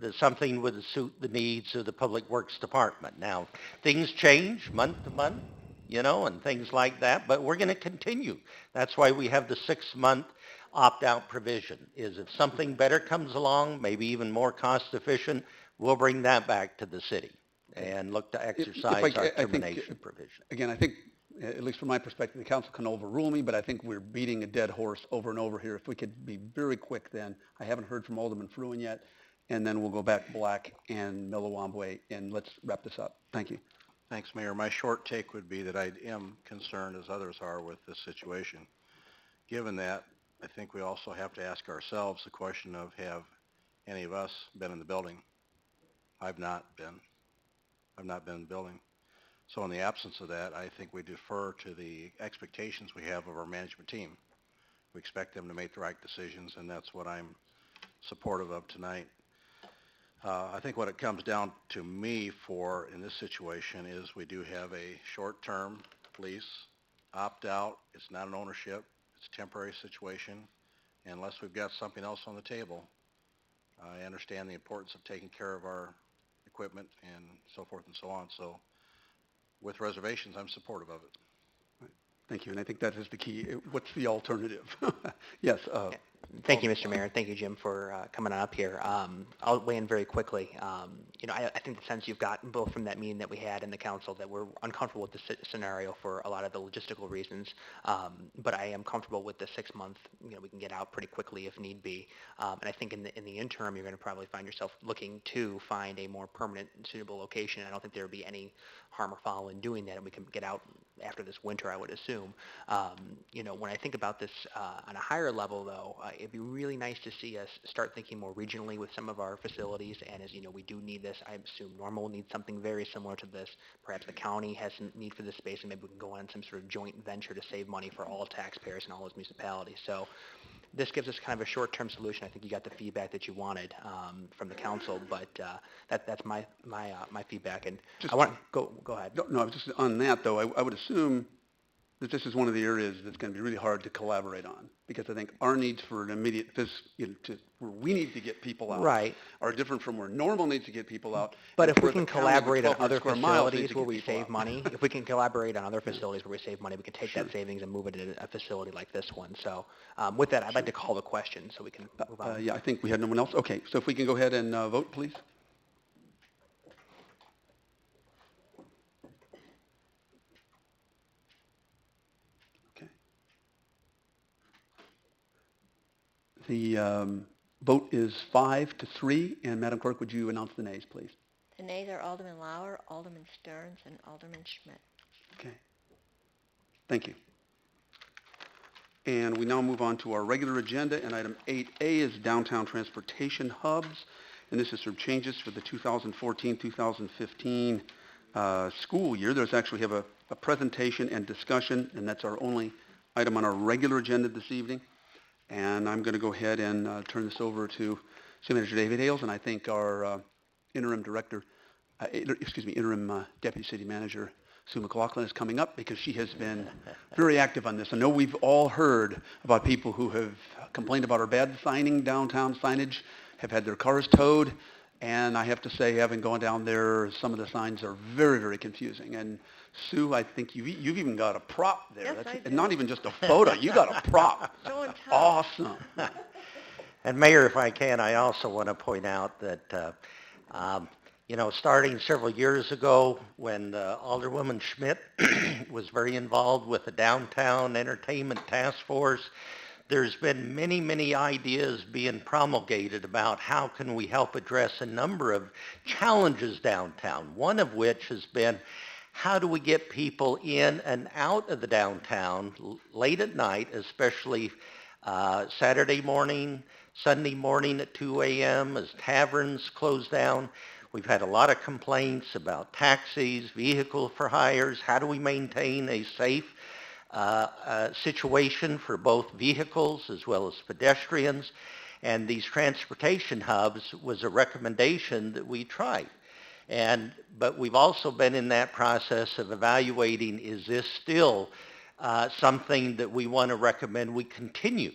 that something would suit the needs of the Public Works Department. Now, things change month to month, and things like that, but we're going to continue. That's why we have the 6-month opt-out provision, is if something better comes along, maybe even more cost-efficient, we'll bring that back to the city and look to exercise our termination provision. Again, I think, at least from my perspective, the council can overrule me, but I think we're beating a dead horse over and over here. If we could be very quick then. I haven't heard from Alderman Fruin yet, and then we'll go back to Black and Millawambwe, and let's wrap this up. Thank you. Thanks, Mayor. My short take would be that I am concerned, as others are, with this situation. Given that, I think we also have to ask ourselves the question of, have any of us been in the building? I've not been. I've not been in the building. So in the absence of that, I think we defer to the expectations we have of our management team. We expect them to make the right decisions, and that's what I'm supportive of tonight. I think what it comes down to me for in this situation is we do have a short-term lease, opt-out. It's not an ownership. It's a temporary situation. And unless we've got something else on the table, I understand the importance of taking care of our equipment and so forth and so on. So with reservations, I'm supportive of it. Thank you, and I think that is the key. What's the alternative? Yes. Thank you, Mr. Mayor. Thank you, Jim, for coming on up here. I'll weigh in very quickly. I think the sense you've gotten both from that meeting that we had in the council that we're uncomfortable with the scenario for a lot of the logistical reasons, but I am comfortable with the 6-month. We can get out pretty quickly if need be. And I think in the interim, you're going to probably find yourself looking to find a more permanent and suitable location. I don't think there would be any harm or foul in doing that, and we can get out after this winter, I would assume. When I think about this on a higher level, though, it'd be really nice to see us start thinking more regionally with some of our facilities. And as you know, we do need this. I assume Normal needs something very similar to this. Perhaps the county has some need for this space, and maybe we can go on some sort of joint venture to save money for all taxpayers and all those municipalities. So this gives us kind of a short-term solution. I think you got the feedback that you wanted from the council, but that's my feedback. And I want to go ahead. No, I was just on that though. I would assume that this is one of the areas that's going to be really hard to collaborate on, because I think our needs for an immediate, where we need to get people out, right, are different from where Normal needs to get people out. But if we can collaborate on other facilities where we save money, if we can collaborate on other facilities where we save money, we can take that savings and move it to a facility like this one. So with that, I'd like to call the question so we can move on. Yeah, I think we had no one else. Okay, so if we can go ahead and vote, please. The vote is 5-3, and Madam Clerk, would you announce the nays, please? The nays are Alderman Lauer, Alderman Stearns, and Alderman Schmidt. Okay. Thank you. And we now move on to our regular agenda, and item 8A is downtown transportation hubs, and this is sort of changes for the 2014-2015 school year. There's actually have a presentation and discussion, and that's our only item on our regular agenda this evening. And I'm going to go ahead and turn this over to City Manager David Hales, and I think our interim Deputy City Manager Sue McLaughlin is coming up because she has been very active on this. I know we've all heard about people who have complained about our bad downtown signage, have had their cars towed, and I have to say, having gone down there, some of the signs are very, very confusing. And Sue, I think you've even got a prop there. Yes, I do. And not even just a photo, you got a prop. Awesome. And Mayor, if I can, I also want to point out that, starting several years ago when Alderwoman Schmidt was very involved with the Downtown Entertainment Task Force, there's been many, many ideas being promulgated about how can we help address a number of challenges downtown, one of which has been how do we get people in and out of the downtown late at night, especially Saturday morning, Sunday morning at 2 a.m. as taverns close down. We've had a lot of complaints about taxis, vehicle for hires. How do we maintain a safe situation for both vehicles as well as pedestrians? And these transportation hubs was a recommendation that we tried. But we've also been in that process of evaluating, is this still something that we want to recommend we continue?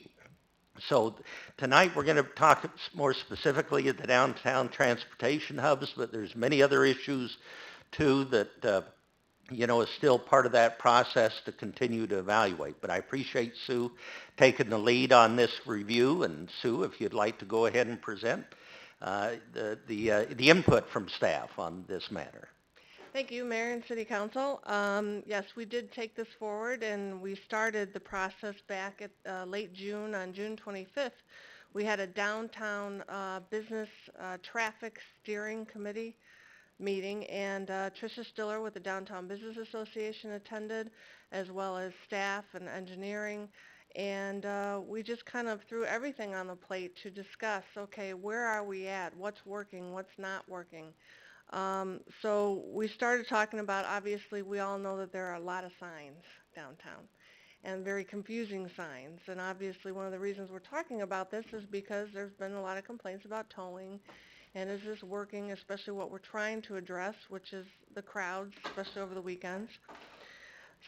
So tonight we're going to talk more specifically at the downtown transportation hubs, but there's many other issues too that is still part of that process to continue to evaluate. But I appreciate Sue taking the lead on this review, and Sue, if you'd like to go ahead and present the input from staff on this matter. Thank you, Mayor and City Council. Yes, we did take this forward, and we started the process back at late June. On June 25th, we had a downtown business traffic steering committee meeting, and Tricia Stiller with the Downtown Business Association attended, as well as staff and engineering. And we just kind of threw everything on the plate to discuss, okay, where are we at? What's working? What's not working? So we started talking about, obviously, we all know that there are a lot of signs downtown and very confusing signs. And obviously one of the reasons we're talking about this is because there's been a lot of complaints about towing. And is this working, especially what we're trying to address, which is the crowds, especially over the weekends.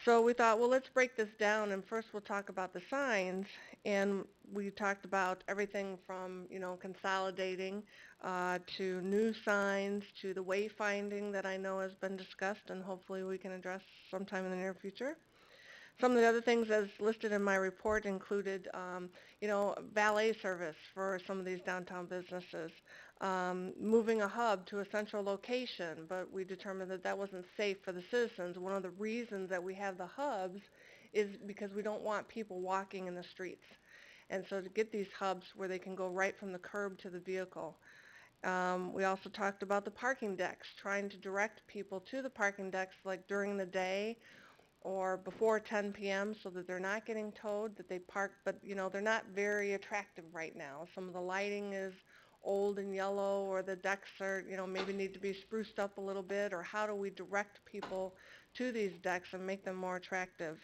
So we thought, well, let's break this down, and first we'll talk about the signs. And we talked about everything from, consolidating to new signs, to the wayfinding that I know has been discussed and hopefully we can address sometime in the near future. Some of the other things as listed in my report included, valet service for some of these downtown businesses, moving a hub to a central location, but we determined that that wasn't safe for the citizens. One of the reasons that we have the hubs is because we don't want people walking in the streets. And so to get these hubs where they can go right from the curb to the vehicle. We also talked about the parking decks, trying to direct people to the parking decks like during the day or before 10 p.m. so that they're not getting towed, that they park, but they're not very attractive right now. Some of the lighting is old and yellow, or the decks are, maybe need to be spruced up a little bit, or how do we direct people to these decks and make them more attractive?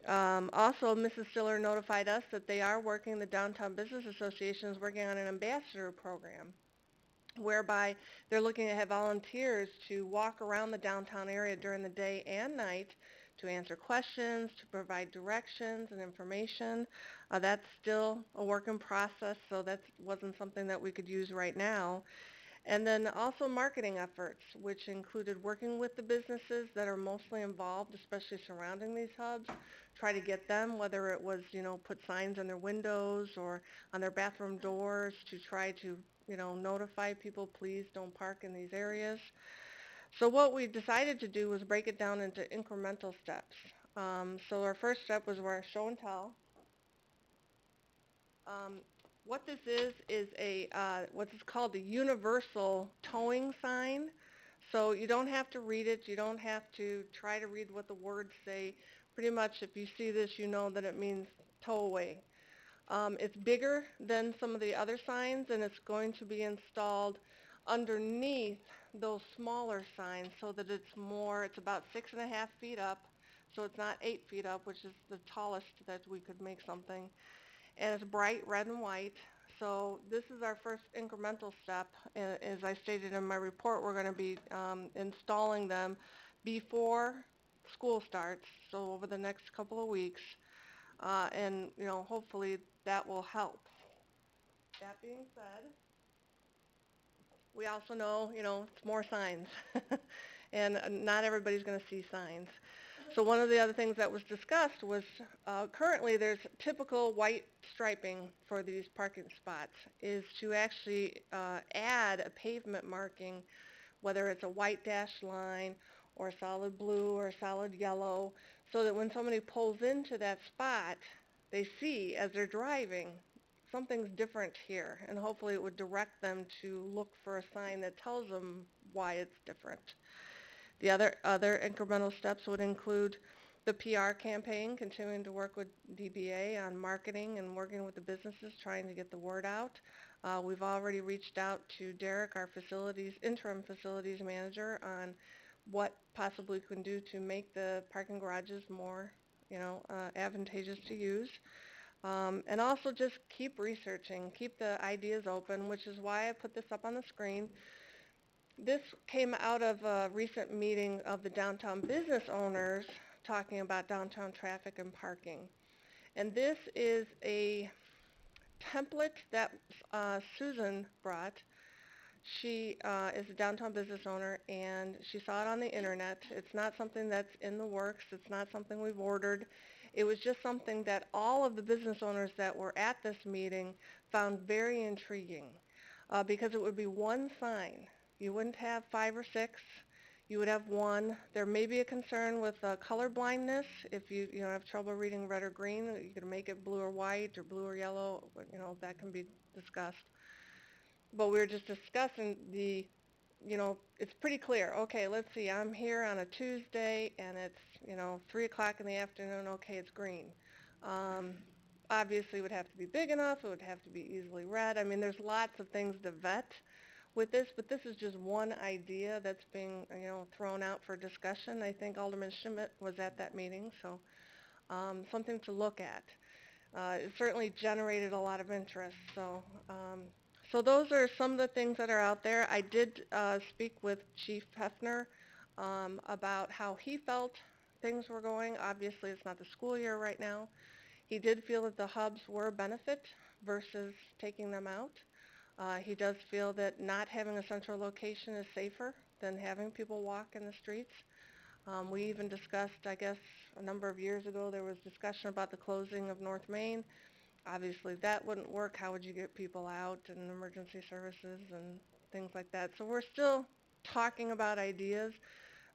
Also, Mrs. Stiller notified us that they are working, the Downtown Business Association is working on an ambassador program whereby they're looking to have volunteers to walk around the downtown area during the day and night to answer questions, to provide directions and information. That's still a work in process, so that wasn't something that we could use right now. And then also marketing efforts, which included working with the businesses that are mostly involved, especially surrounding these hubs, try to get them, whether it was, put signs on their windows or on their bathroom doors to try to, notify people, please don't park in these areas. So what we decided to do was break it down into incremental steps. So our first step was our show and tell. What this is what's called the universal towing sign. So you don't have to read it. You don't have to try to read what the words say. Pretty much if you see this, you know that it means tow away. It's bigger than some of the other signs, and it's going to be installed underneath those smaller signs so that it's about 6.5 feet up, so it's not 8 feet up, which is the tallest that we could make something. And it's bright red and white. So this is our first incremental step. As I stated in my report, we're going to be installing them before school starts, so over the next couple of weeks. And hopefully that will help. That being said, we also know, it's more signs. And not everybody's going to see signs. So one of the other things that was discussed was currently there's typical white striping for these parking spots, is to actually add a pavement marking, whether it's a white dashed line or a solid blue or a solid yellow, so that when somebody pulls into that spot, they see as they're driving, something's different here, and hopefully it would direct them to look for a sign that tells them why it's different. The other incremental steps would include the PR campaign, continuing to work with DBA on marketing and working with the businesses, trying to get the word out. We've already reached out to Derek, our interim facilities manager, on what possibly we can do to make the parking garages more, advantageous to use. And also just keep researching, keep the ideas open, which is why I put this up on the screen. This came out of a recent meeting of the downtown business owners talking about downtown traffic and parking. And this is a template that Susan brought. She is a downtown business owner, and she saw it on the internet. It's not something that's in the works. It's not something we've ordered. It was just something that all of the business owners that were at this meeting found very intriguing because it would be one sign. You wouldn't have 5 or 6. You would have one. There may be a concern with color blindness. If you have trouble reading red or green, you can make it blue or white or blue or yellow. That can be discussed. But we were just discussing it's pretty clear. Okay, let's see. I'm here on a Tuesday, and it's 3 o'clock in the afternoon. Okay, it's green. Obviously, it would have to be big enough. It would have to be easily read. I mean, there's lots of things to vet with this, but this is just one idea that's being, thrown out for discussion. I think Alderman Schmidt was at that meeting, so something to look at. It certainly generated a lot of interest, so those are some of the things that are out there. I did speak with Chief Hefner about how he felt things were going. Obviously, it's not the school year right now. He did feel that the hubs were a benefit versus taking them out. He does feel that not having a central location is safer than having people walk in the streets. We even discussed, I guess, a number of years ago, there was discussion about the closing of North Main. Obviously, that wouldn't work. How would you get people out and emergency services and things like that? So we're still talking about ideas,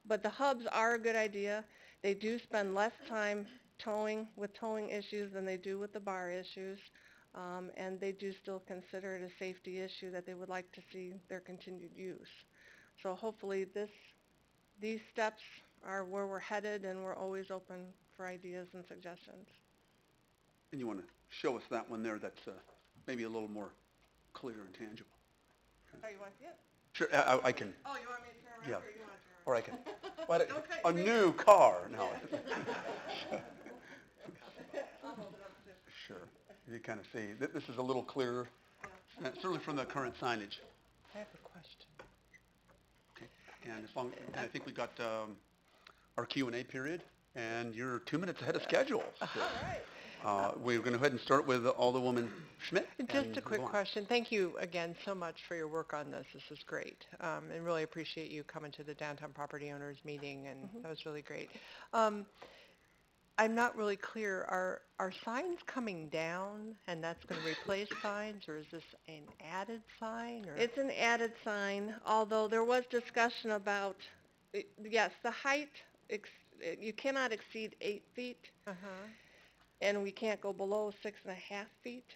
but the hubs are a good idea. They do spend less time towing issues than they do with the bar issues. And they do still consider it a safety issue that they would like to see their continued use. So hopefully these steps are where we're headed, and we're always open for ideas and suggestions. And you want to show us that one there that's maybe a little more clear and tangible. Oh, you want to see it? Sure, I can. Oh, you want me to turn around, or you want to turn around? Or I can. A new car. No. I'll hold it up too. Sure. You kind of see, this is a little clearer, certainly from the current signage. I have a question. Okay. And I think we got our Q&A period, and you're 2 minutes ahead of schedule. So, All right. we're going to go ahead and start with Alderwoman Schmidt. Just a quick question. Thank you again so much for your work on this. This is great. And really appreciate you coming to the Downtown Property Owners meeting, and that was really great. I'm not really clear. Are signs coming down, and that's going to replace signs, or is this an added sign? Or? It's an added sign, although there was discussion about, yes, the height, you cannot exceed 8 feet, and we can't go below 6.5 feet.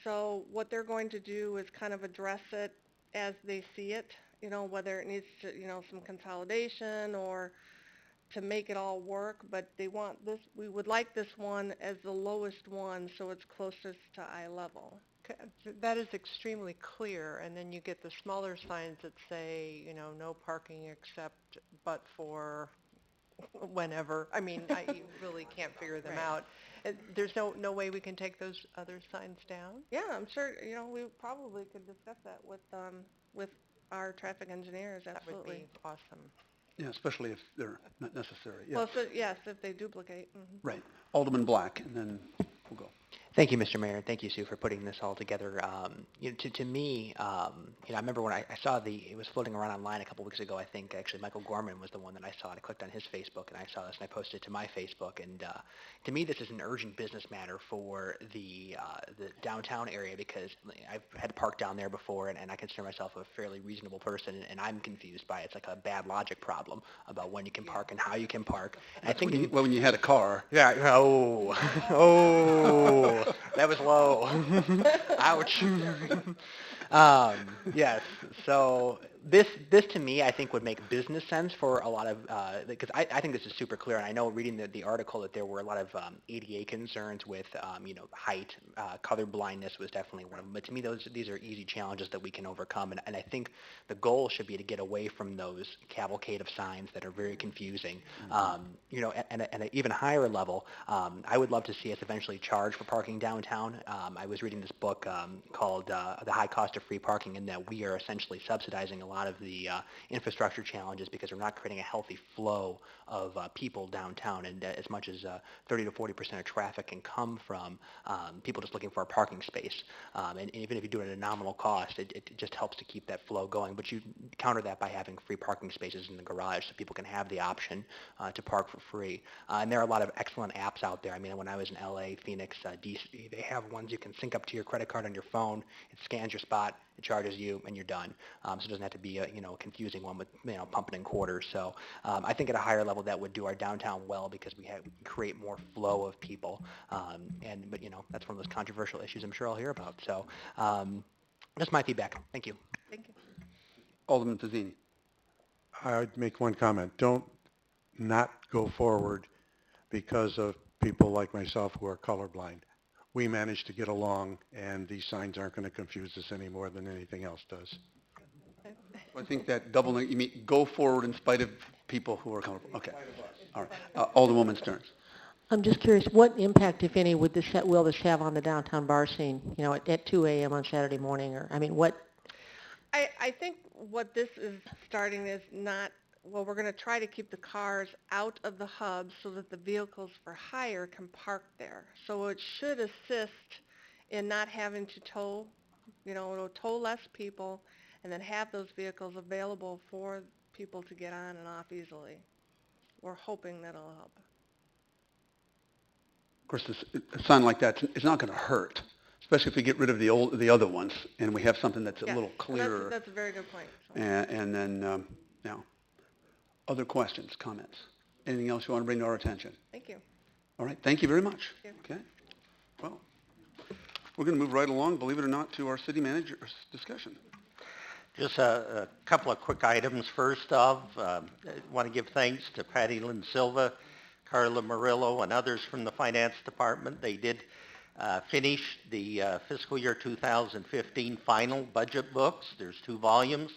So what they're going to do is kind of address it as they see it, whether it needs to, some consolidation or to make it all work, but they want this, we would like this one as the lowest one so it's closest to eye level. That is extremely clear, and then you get the smaller signs that say, no parking except but for whenever. I mean, you really can't figure them out. There's no way we can take those other signs down? Yeah, I'm sure, we probably could discuss that with our traffic engineers, absolutely. That would be awesome. Yeah, especially if they're not necessary. Yeah. Well, yes, if they duplicate. Right. Alderman Black, and then we'll go. Thank you, Mr. Mayor, and thank you, Sue, for putting this all together. To me, I remember when I saw it was floating around online a couple weeks ago, I think, actually, Michael Gorman was the one that I saw. I clicked on his Facebook, and I saw this, and I posted it to my Facebook. And to me, this is an urgent business matter for the downtown area because I've had to park down there before, and I consider myself a fairly reasonable person, and I'm confused by it. It's like a bad logic problem about when you can park and how you can park. And I think when you had a car. yeah, oh, oh. That was low. Ouch. Yes. So this to me, I think, would make business sense for a lot of, because I think this is super clear, and I know reading the article that there were a lot of ADA concerns with, height, color blindness was definitely one of them. But to me, these are easy challenges that we can overcome, and I think the goal should be to get away from those cavalcade of signs that are very confusing. At an even higher level, I would love to see us eventually charge for parking downtown. I was reading this book called The High Cost of Free Parking, and that we are essentially subsidizing a lot of the infrastructure challenges because we're not creating a healthy flow of people downtown, and as much as 30 to 40% of traffic can come from people just looking for a parking space. And even if you do it at a nominal cost, it just helps to keep that flow going. But you counter that by having free parking spaces in the garage so people can have the option to park for free. And there are a lot of excellent apps out there. I mean, when I was in LA, Phoenix, DC, they have ones you can sync up to your credit card on your phone. It scans your spot, it charges you, and you're done. So it doesn't have to be a confusing one with pumping in quarters. So I think at a higher level that would do our downtown well because we create more flow of people. But that's one of those controversial issues I'm sure I'll hear about. So that's my feedback. Thank you. Thank you. Alderman Fazzini. I'd make one comment. Don't not go forward because of people like myself who are colorblind. We managed to get along, and these signs aren't going to confuse us any more than anything else does. I think that you mean go forward in spite of people who are colorblind. Okay. All right. Alderwoman Stearns. I'm just curious, what impact, if any, will this have on the downtown bar scene, at 2 a.m. on Saturday morning? Or, I mean, what? I think what this is starting is we're going to try to keep the cars out of the hub so that the vehicles for hire can park there. So it should assist in not having to tow less people and then have those vehicles available for people to get on and off easily. We're hoping that'll help. Of course, a sign like that is not going to hurt, especially if we get rid of the other ones and we have something that's a little clearer. That's a very good point. And then, other questions, comments? Anything else you want to bring to our attention? Thank you. All right, thank you very much. Thank you. Okay. Well, we're going to move right along, believe it or not, to our city manager's discussion. Just a couple of quick items. First off, I want to give thanks to Patty Lynn Silva, Carla Murillo, and others from the finance department. They did finish the fiscal year 2015 final budget books. There's 2 volumes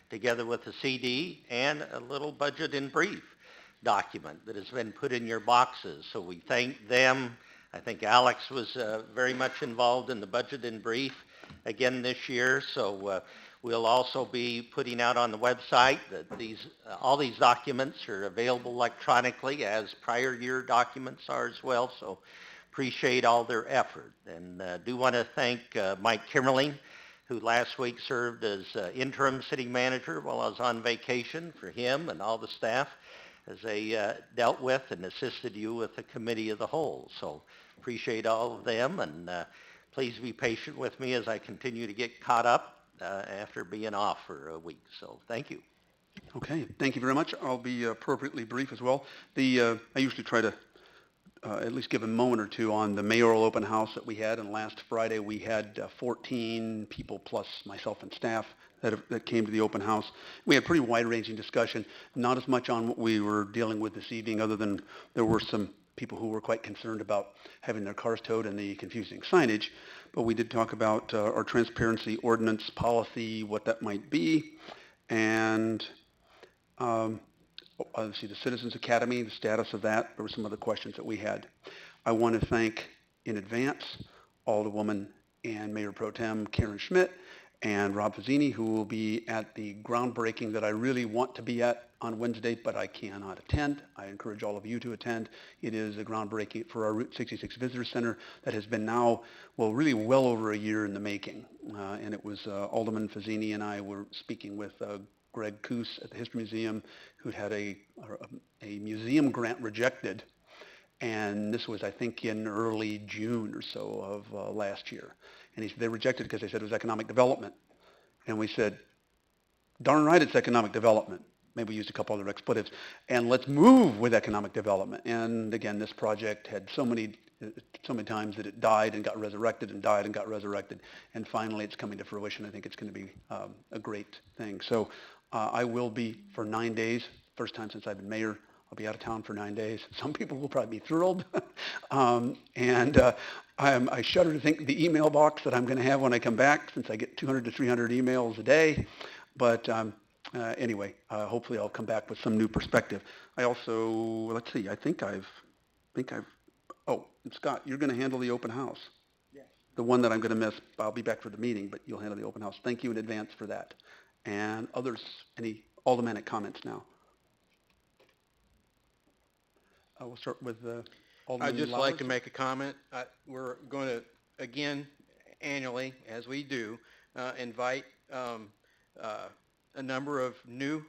together with a CD and a little budget in brief document that has been put in your boxes. So we thank them. I think Alex was very much involved in the budget in brief again this year. So we'll also be putting out on the website that all these documents are available electronically as prior year documents are as well. So appreciate all their effort. And do want to thank Mike Kimmerling, who last week served as interim city manager while I was on vacation, for him and all the staff as they dealt with and assisted you with the committee of the whole. So appreciate all of them, and please be patient with me as I continue to get caught up after being off for a week. So thank you. Okay, thank you very much. I'll be appropriately brief as well. I usually try to at least give a moment or two on the mayoral open house that we had, and last Friday we had 14 people plus myself and staff that came to the open house. We had pretty wide-ranging discussion, not as much on what we were dealing with this evening, other than there were some people who were quite concerned about having their cars towed and the confusing signage, but we did talk about our transparency ordinance policy, what that might be, and obviously the Citizens Academy, the status of that. There were some other questions that we had. I want to thank in advance Alderwoman and Mayor Pro Tem Karen Schmidt and Rob Fazzini, who will be at the groundbreaking that I really want to be at on Wednesday, but I cannot attend. I encourage all of you to attend. It is a groundbreaking for our Route 66 Visitor Center that has been now, well, really well over a year in the making. And it was Alderman Fazzini and I were speaking with Greg Coos at the History Museum, who had a museum grant rejected. And this was, I think, in early June or so of last year. And he said they rejected it because they said it was economic development. And we said, darn right, it's economic development. Maybe we used a couple other expletives. And let's move with economic development. And again, this project had so many times that it died and got resurrected and died and got resurrected. And finally, it's coming to fruition. I think it's going to be a great thing. So I will be for 9 days, first time since I've been mayor. I'll be out of town for 9 days. Some people will probably be thrilled. I shudder to think the email box that I'm going to have when I come back, since I get 200 to 300 emails a day. But anyway, hopefully I'll come back with some new perspective. I also, let's see, I think I've, oh, and Scott, you're going to handle the open house. Yes. The one that I'm going to miss. I'll be back for the meeting, but you'll handle the open house. Thank you in advance for that. And others, any aldermanic comments now? We'll start with Alderman I'd just Lowers. like to make a comment. We're going to, again, annually, as we do, invite a number of new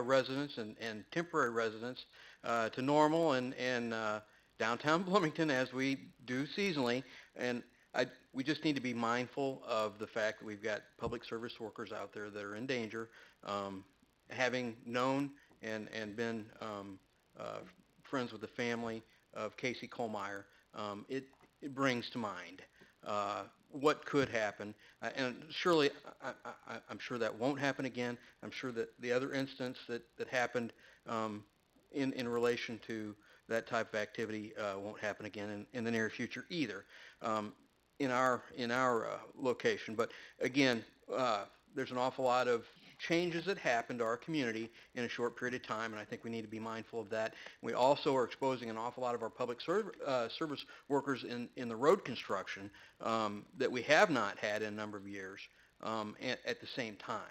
residents and temporary residents to Normal and downtown Bloomington, as we do seasonally. And we just need to be mindful of the fact that we've got public service workers out there that are in danger. Having known and been friends with the family of Casey Kohlmeyer, it brings to mind what could happen. And surely, I'm sure that won't happen again. I'm sure that the other instance that happened in relation to that type of activity won't happen again in the near future either in our location. But again, there's an awful lot of changes that happen to our community in a short period of time, and I think we need to be mindful of that. We also are exposing an awful lot of our public service workers in the road construction that we have not had in a number of years at the same time.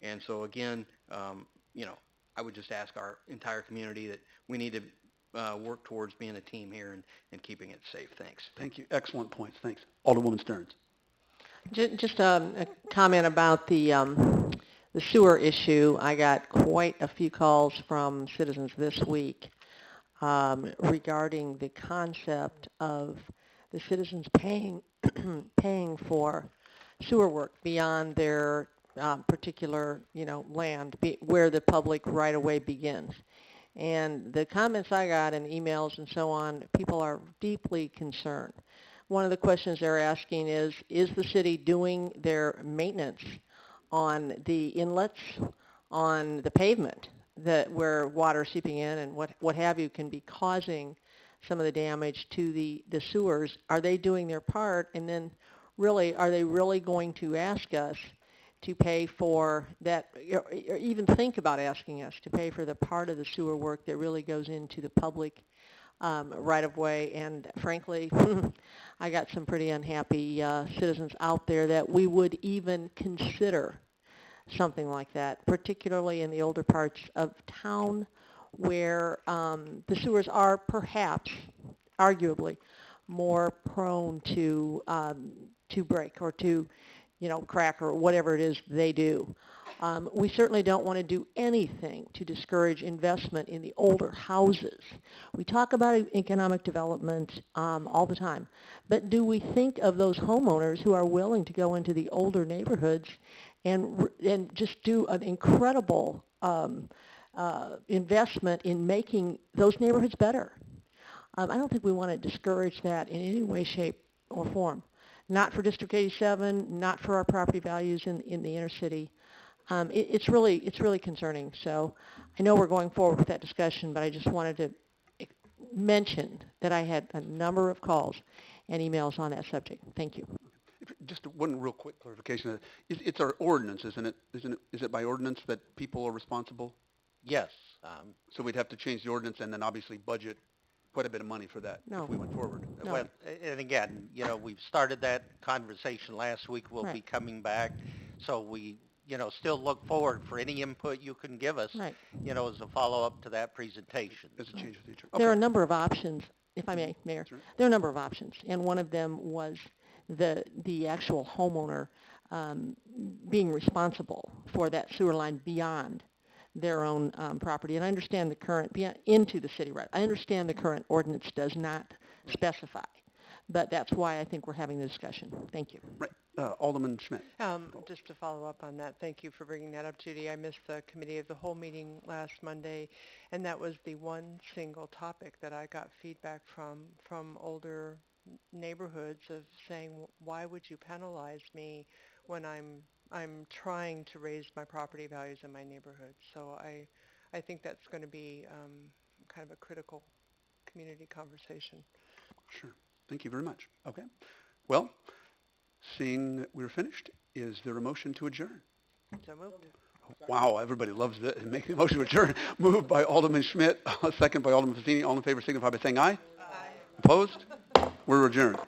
And so again, I would just ask our entire community that we need to work towards being a team here and keeping it safe. Thanks. Thank you. Excellent points. Thanks. Alderwoman Stearns. Just a comment about the sewer issue. I got quite a few calls from citizens this week regarding the concept of the citizens paying for sewer work beyond their particular, land where the public right-of-way begins. And the comments I got and emails and so on, people are deeply concerned. One of the questions they're asking is the city doing their maintenance on the inlets, on the pavement where water seeping in and what have you can be causing some of the damage to the sewers? Are they doing their part? And then really, are they really going to ask us to pay for that, or even think about asking us to pay for the part of the sewer work that really goes into the public right-of-way? And frankly, I got some pretty unhappy citizens out there that we would even consider something like that, particularly in the older parts of town where the sewers are perhaps, arguably, more prone to break or to, crack or whatever it is they do. We certainly don't want to do anything to discourage investment in the older houses. We talk about economic development all the time, but do we think of those homeowners who are willing to go into the older neighborhoods and just do an incredible investment in making those neighborhoods better? I don't think we want to discourage that in any way, shape, or form. Not for District 87, not for our property values in the inner city. It's really concerning. So I know we're going forward with that discussion, but I just wanted to mention that I had a number of calls and emails on that subject. Thank you. Just one real quick clarification. It's our ordinance, isn't it? Is it by ordinance that people are responsible? Yes. So we'd have to change the ordinance and then obviously budget quite a bit of money for that if we went forward. No. Well, and again, we've started that conversation last week. We'll be coming back. So we, still look forward for any input you can give us, Right. as a follow-up to that presentation. As a change of feature. There are a Okay. number of options, if I may, Mayor. Sure. There are a number of options, and one of them was the actual homeowner being responsible for that sewer line beyond their own property. And I understand the current, into the city right. I understand the current ordinance does not specify, but that's why I think we're having the discussion. Thank you. Right. Alderman Schmidt. Just to follow up on that, thank you for bringing that up, Judy. I missed the committee of the whole meeting last Monday, and that was the one single topic that I got feedback from older neighborhoods of saying, why would you penalize me when I'm trying to raise my property values in my neighborhood? So I think that's going to be kind of a critical community conversation. Sure. Thank you very much. Okay. Well, seeing that we're finished, is there a motion to adjourn? So moved. Wow, everybody loves it. Making a motion to adjourn. Moved by Alderman Schmidt, second by Alderman Fazzini. All in favor signify by saying aye. Aye. Opposed? We're adjourned.